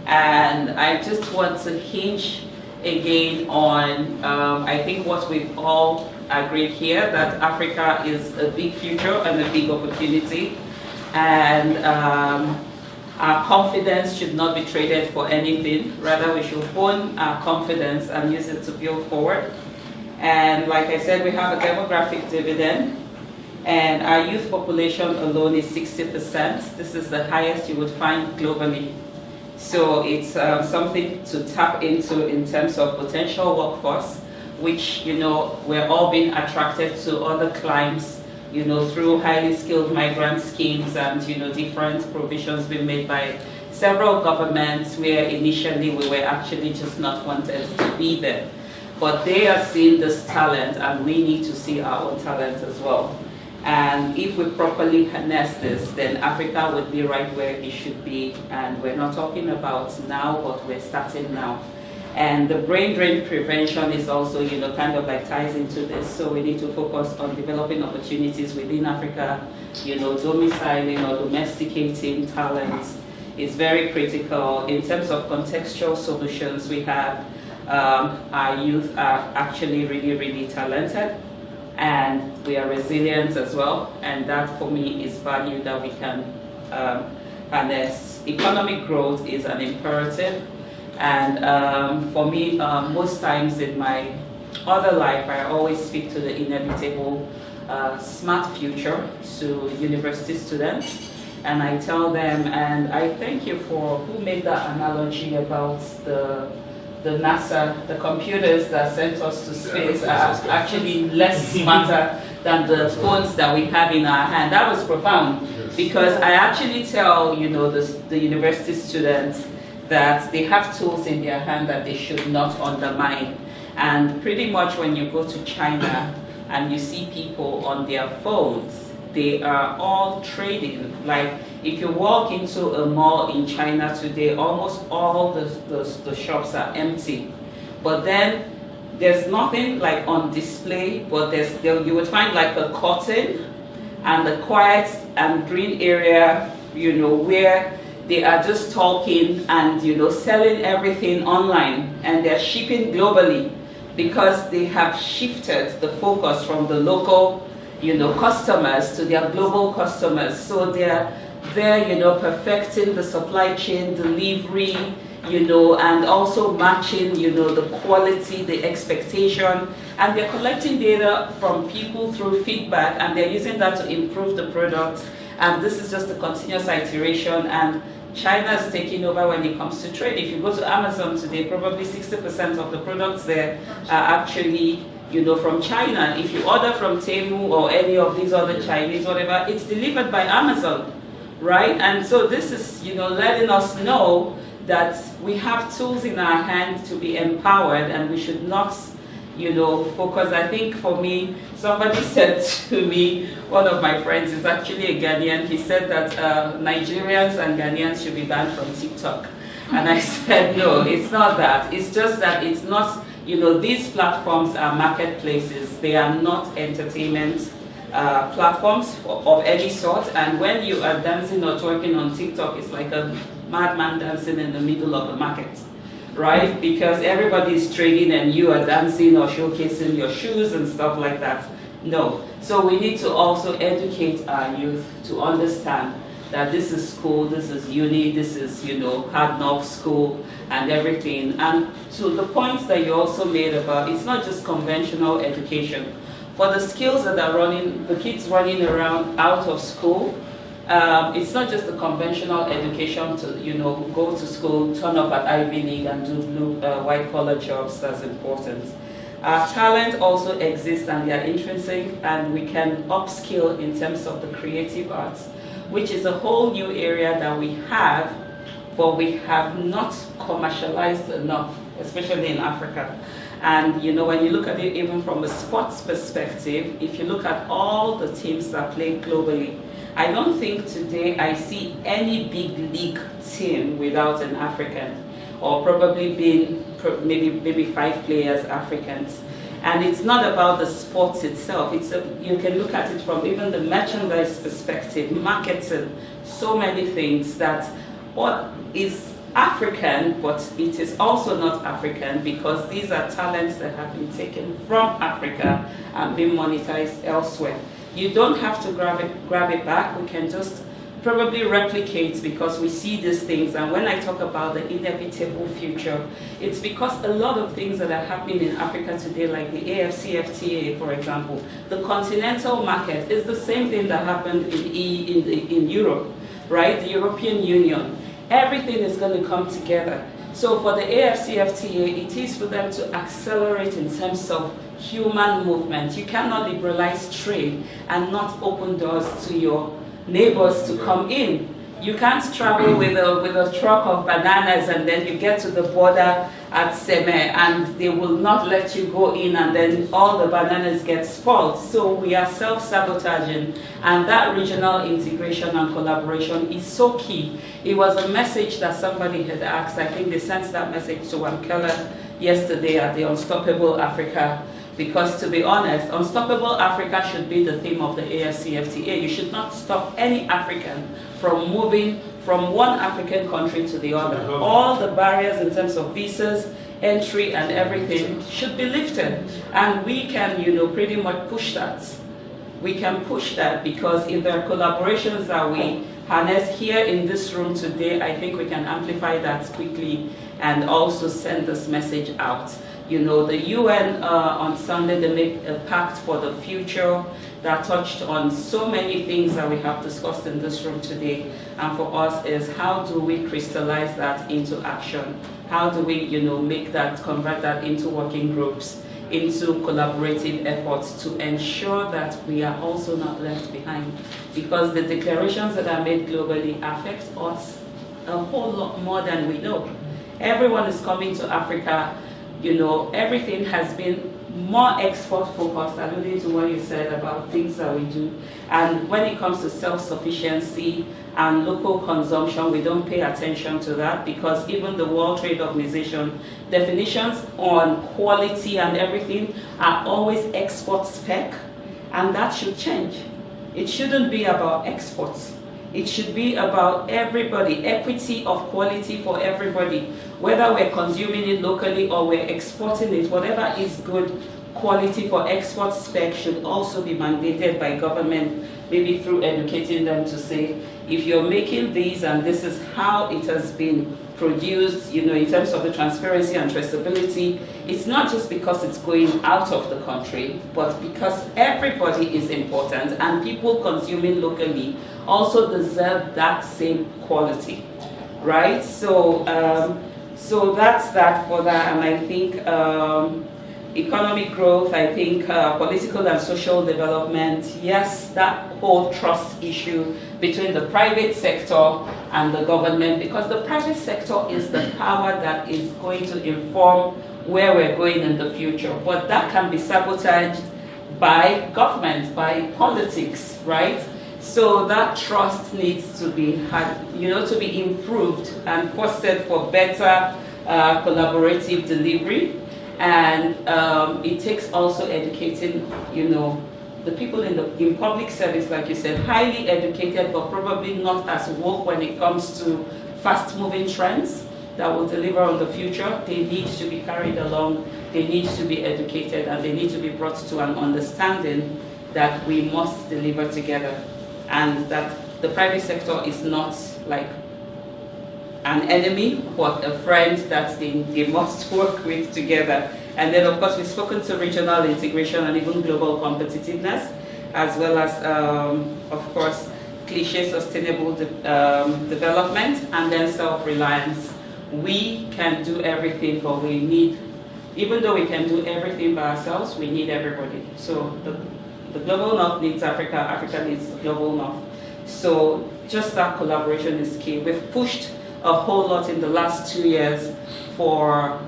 And I just want to hinge again on, I think what we've all agreed here, that Africa is a big future and a big opportunity. And our confidence should not be traded for anything. Rather, we should hone our confidence and use it to build forward. And like I said, we have a demographic dividend, and our youth population alone is 60%. This is the highest you would find globally. So it's something to tap into in terms of potential workforce, which, you know, we're all being attracted to other climes, you know, through highly skilled migrant schemes and, you know, different provisions being made by several governments where initially we were actually just not wanted to be there. But they are seeing this talent and we need to see our own talent as well. And if we properly harness this, then Africa would be right where it should be. And we're not talking about now, but we're starting now. And the brain drain prevention is also, you know, kind of like ties into this. So we need to focus on developing opportunities within Africa, you know, domiciling or domesticating talents is very critical. In terms of contextual solutions, we have our youth are actually really, really talented, and we are resilient as well. And that for me is value that we can harness. Economic growth is an imperative. And for me, most times in my other life, I always speak to the inevitable smart future to university students. And I tell them, and I thank you for who made that analogy about the NASA, the computers that sent us to space are actually less smarter than the phones that we have in our hand. That was profound, because I actually tell, you know, the university students that they have tools in their hand that they should not undermine. And pretty much when you go to China and you see people on their phones, they are all trading. Like if you walk into a mall in China today, almost all the shops are empty. But then there's nothing like on display, but you would find like a curtain and a quiet and green area, you know, where they are just talking and, you know, selling everything online, and they're shipping globally because they have shifted the focus from the local, you know, customers to their global customers. So they're there, you know, perfecting the supply chain delivery, you know, and also matching, you know, the quality, the expectation, and they're collecting data from people through feedback, and they're using that to improve the product. And this is just a continuous iteration, and China is taking over when it comes to trade. If you go to Amazon today, probably 60% of the products there are actually, you know, from China. If you order from Temu or any of these other Chinese, whatever, it's delivered by Amazon, right? And so this is, you know, letting us know that we have tools in our hand to be empowered, and we should not, you know, focus. I think for me, somebody said to me, one of my friends is actually a Ghanaian, he said that Nigerians and Ghanaians should be banned from TikTok. And I said, no, it's not that. It's just that it's not, you know, these platforms are marketplaces. They are not entertainment platforms of any sort. And when you are dancing or twerking on TikTok, it's like a madman dancing in the middle of the market, right? Because everybody is trading and you are dancing or showcasing your shoes and stuff like that. No. So we need to also educate our youth to understand that this is school, this is uni, this is, you know, hard knock school and everything. And to the points that you also made about, it's not just conventional education. For the skills that are running, the kids running around out of school, it's not just the conventional education to, you know, go to school, turn up at Ivy League and do white-collar jobs that's important. Our talent also exists, and they are intrinsic, and we can upskill in terms of the creative arts, which is a whole new area that we have, but we have not commercialized enough, especially in Africa. And you know, when you look at it even from a sports perspective, if you look at all the teams that play globally, I don't think today I see any big league team without an African, or probably being maybe 5 players Africans. And it's not about the sports itself. You can look at it from even the merchandise perspective, marketing, so many things that what is African, but it is also not African, because these are talents that have been taken from Africa and been monetized elsewhere. You don't have to grab it back. We can just probably replicate, because we see these things. And when I talk about the inevitable future, it's because a lot of things that are happening in Africa today, like the AFCFTA, for example, the continental market is the same thing that happened in Europe, right? The European Union. everything is going to come together. So for the AFCFTA, it is for them to accelerate in terms of human movement. You cannot liberalize trade and not open doors to your neighbors to come in. You can't travel with a truck of bananas and then you get to the border at Seme and they will not let you go in and then all the bananas get spoiled. So we are self-sabotaging, and that regional integration and collaboration is so key. It was a message that somebody had asked. I think they sent that message to Wamkela yesterday at the Unstoppable Africa. Because to be honest, Unstoppable Africa should be the theme of the AFCFTA. You should not stop any African from moving from one African country to the other. All the barriers in terms of visas, entry and everything should be lifted. And we can, pretty much push that. We can push that because if there are collaborations that we harness here in this room today, I think we can amplify that quickly and also send this message out. The UN on Sunday, they made a pact for the future that touched on so many things that we have discussed in this room today. And for us is how do we crystallize that into action? How do we, make that, convert that into working groups, into collaborative efforts to ensure that we are also not left behind? Because the declarations that are made globally affect us a whole lot more than we know. Everyone is coming to Africa. Everything has been more export focused, alluding to what you said about things that we do. And when it comes to self-sufficiency and local consumption, we don't pay attention to that because even the World Trade Organization definitions on quality and everything are always export spec, and that should change. It shouldn't be about exports. It should be about everybody, equity of quality for everybody. Whether we're consuming it locally or we're exporting it, whatever is good quality for export spec should also be mandated by government, maybe through educating them to say, if you're making these and this is how it has been produced, in terms of the transparency and traceability, it's not just because it's going out of the country, but because everybody is important and people consuming locally also deserve that same quality, right? So that's that for that, and I think economic growth, I think political and social development, yes, that whole trust issue between the private sector and the government, because the private sector is the power that is going to inform where we're going in the future. But that can be sabotaged by government, by politics, right? So that trust needs to be to be improved and fostered for better collaborative delivery. And it takes also educating, the people in public service, like you said, highly educated, but probably not as woke when it comes to fast-moving trends that will deliver on the future. They need to be carried along, they need to be educated, and they need to be brought to an understanding that we must deliver together, and that the private sector is not like an enemy, but a friend that they must work with together. And then, of course, we've spoken to regional integration and even global competitiveness, as well as, of course, cliche sustainable development, and then self-reliance. We can do everything, but we need, even though we can do everything by ourselves, we need everybody. So the global north needs Africa, Africa needs the global north. So just that collaboration is key. We've pushed a whole lot in the last 2 years for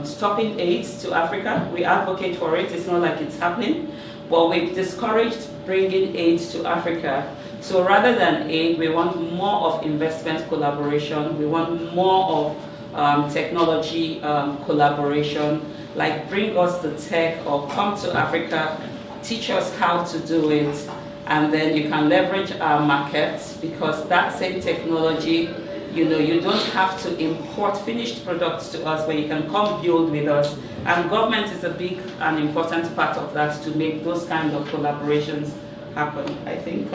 stopping AIDS to Africa. We advocate for it, it's not like it's happening, but we've discouraged bringing AIDS to Africa. So rather than aid, we want more of investment collaboration, we want more of technology collaboration, like bring us the tech or come to Africa, teach us how to do it, and then you can leverage our markets, because that same technology, you don't have to import finished products to us, but you can come build with us. And government is a big and important part of that to make those kind of collaborations happen. I think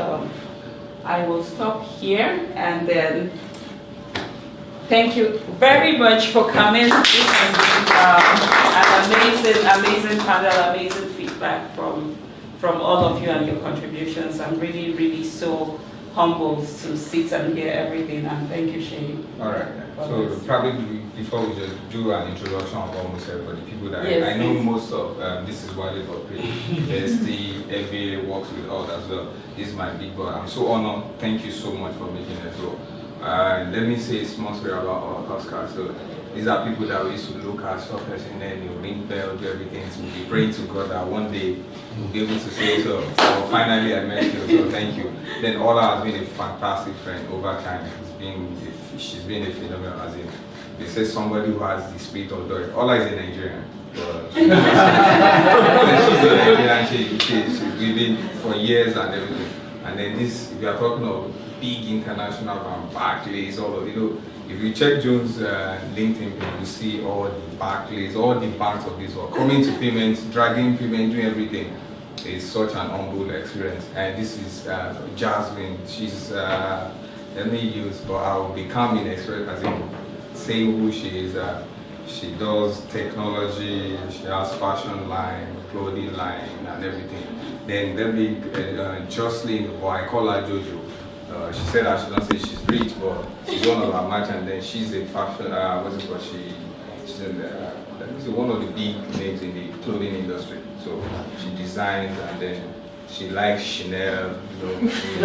I will stop here, and then thank you very much for coming. This has been an amazing panel, amazing feedback from all of you and your contributions. I'm really, really so humbled to sit and hear everything. And thank you, Shane. All right. So probably before we just do an introduction of almost everybody, people that Yes, I know please. most of, this is why they got paid. ST, FBA works with all as well. This is my big boy. I'm so honored. Thank you so much for making it. So let me say a small story about our Oscar. So these are people that we used to look at, stop person, then you ring bell, do everything. So we pray to God that one day we'll be able to say so. So finally I met you, so thank you. Then Ola has been a fantastic friend over time. She's been a phenomenal, as in, they say somebody who has the spirit of joy. Ola is a Nigerian. She's a Nigerian, she's been for years and everything. And then this, if you are talking of big international bank, Barclays, all of, you know, if you check Jones' LinkedIn page, you see all the Barclays, all the banks of this world coming to payments, dragging payment, doing everything. It's such an humble experience. And this is Jasmine. She's, let me use, but I will become an expert as in saying who she is. She does technology, she has fashion line, clothing line, and everything. Then let me, Jocelyn, or I call her Jojo. She said that she don't say she's rich, but she's one of our merchants. Then she's a fashion, what's it called? She's in one of the big names in the clothing industry. So she designs, and then she likes Chanel. You know, so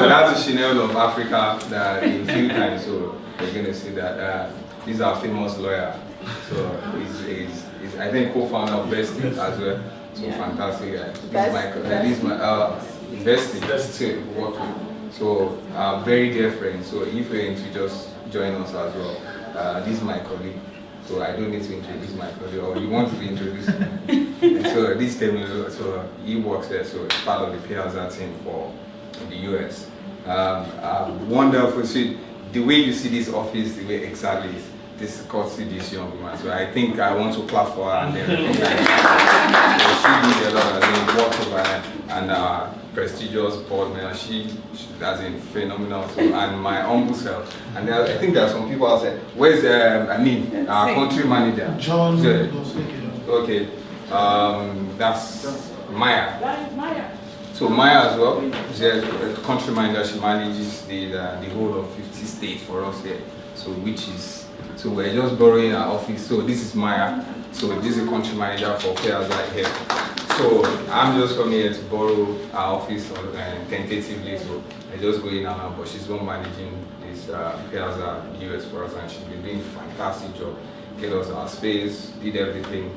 that's the Chanel of Africa. That in a few times, so we're gonna see that he's our famous lawyer. So he's I think co-founder of Bestie as well. So yeah. Fantastic guy. This is my Bestie work with. So very dear friend. So if you're into just join us as well, this is my colleague. So I don't need to introduce my colleague, or you want to be introduced. So this time, so he works there. So it's part of the Piazza team for the US. Wonderful. So the way you see this office, the way exactly is. This courtesy this young woman. So I think I want to clap for her and then she did a lot of work over and prestigious board member. She does a phenomenal. So, and my humble self. And there, I think there are some people outside. Where's our country manager? John. Okay. That's Maya. That is Maya. So Maya as well. She's a country manager. She manages the whole of 50 states for us here. So which is. So we're just borrowing our office. So this is Maya. So this is a country manager for Piazza here. So I'm just coming here to borrow our office tentatively. So I just go in and out, but she's not managing this Piazza US for us, and she's been doing a fantastic job. Get us our space, did everything,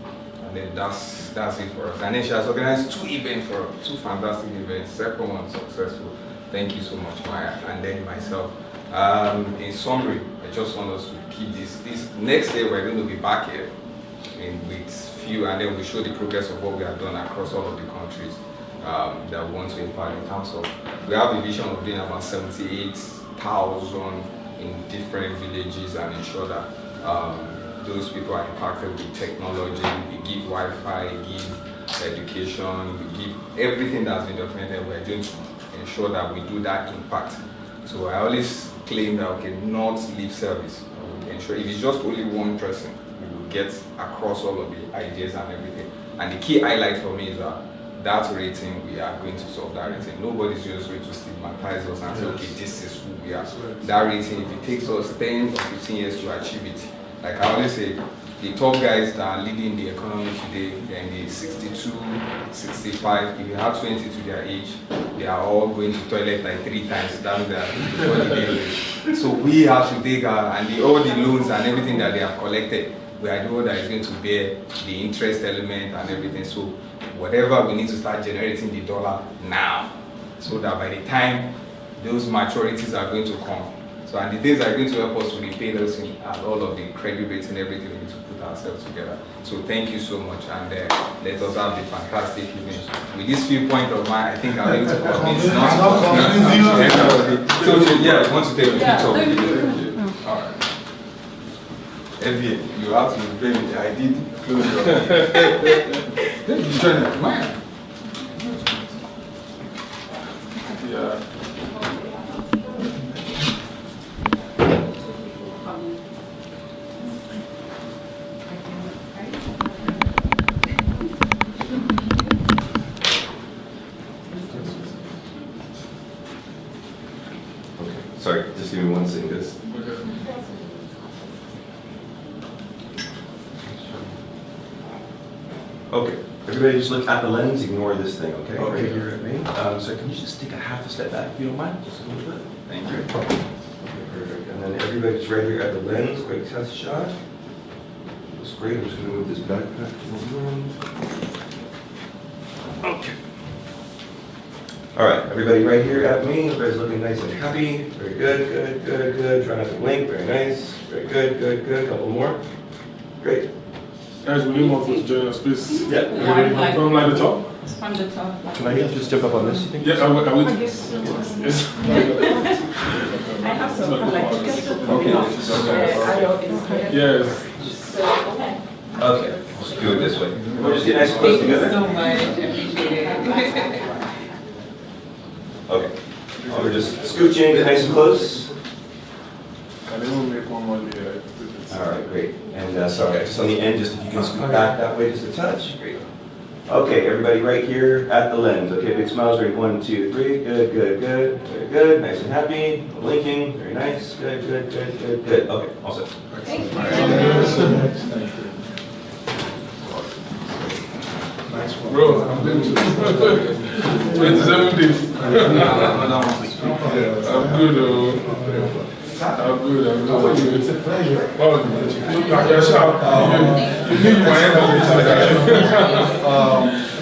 and then that's it for us. And then she has organized 2 events for us, 2 fantastic events. Second one successful. Thank you so much, Maya, and then myself. In summary, I just want us to keep this next day we're going to be back here with few, and then we show the progress of what we have done across all of the countries that we want to impact in terms of, we have a vision of doing about 78,000 in different villages and ensure that those people are impacted with technology. We give Wi-Fi, we give education, we give everything that's been documented. We're going to ensure that we do that impact. So I always claim that, okay, not lip service. Ensure if it's just only one person, we will get across all of the ideas and everything. And the key highlight for me is that rating, we are going to solve that rating. Nobody's just going to stigmatize us and say, okay, this is who we are. That rating, if it takes us 10 or 15 years to achieve it, like I always say, the top guys that are leading the economy today, they're in the 62, 65. If you have 20 to their age, they are all going to toilet like 3 times down there before the day. So we have to take all the loans and everything that they have collected, we are the one that is going to bear the interest element and everything. So whatever, we need to start generating the dollar now, so that by the time those maturities are going to come, so and the things are going to help us to repay those and all of the credit rates and everything, we need to put ourselves together. So thank you so much, and let us have the fantastic evening. With this few points of mine, I think I'm able to convince So yeah, I want to take a picture of the all right. FBA, you have to pay me. I did close your Then you join it. Mine. Yeah. Sorry, just give me 1 second, guys. Okay, everybody just look at the lens, ignore this thing, okay? Okay. Right here at me. So can you just take a half a step back if you don't mind? Just a little bit. Thank you. Okay, perfect. And then everybody just right here at the lens, quick test shot. Looks great. I'm just gonna move this backpack to the room. Okay. All right, everybody right here at me. Everybody's looking nice and happy. Very good, good, good, good. Try not to blink. Very nice. Very good, good, good. Couple more. Great. Guys, we need more folks to join us, please. Yeah. From like the top? From the top. Can I just jump up on this? You think? Yeah, I would. Yes. Yes. I have some like Okay. Yes. So, okay. Okay. Let's do it this way. We'll just get nice and close Thank you together. so much. Appreciate it. Okay. We're just scooching, get nice and close. Can anyone make one more layer? All right, great. And sorry, just on the end, just if you can scoot back that way just a touch. Great. Okay, everybody right here at the lens. Okay, big smiles, ready? 1, 2, 3. Good, good, good. Very good. Nice and happy. No blinking. Very nice. Good, good, good, good, good. Okay, all set. Thank you. Bro, I'm doing 27 days. I'm good, I'm good. It's a pleasure. Oh, you're sharp. You need my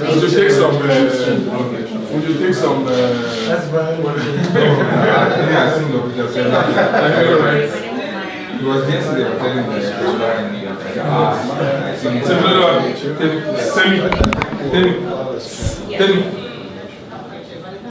would you take some, would you take some, That's very well. Yeah, I think we just said that. It was yesterday, I was telling me it's a little,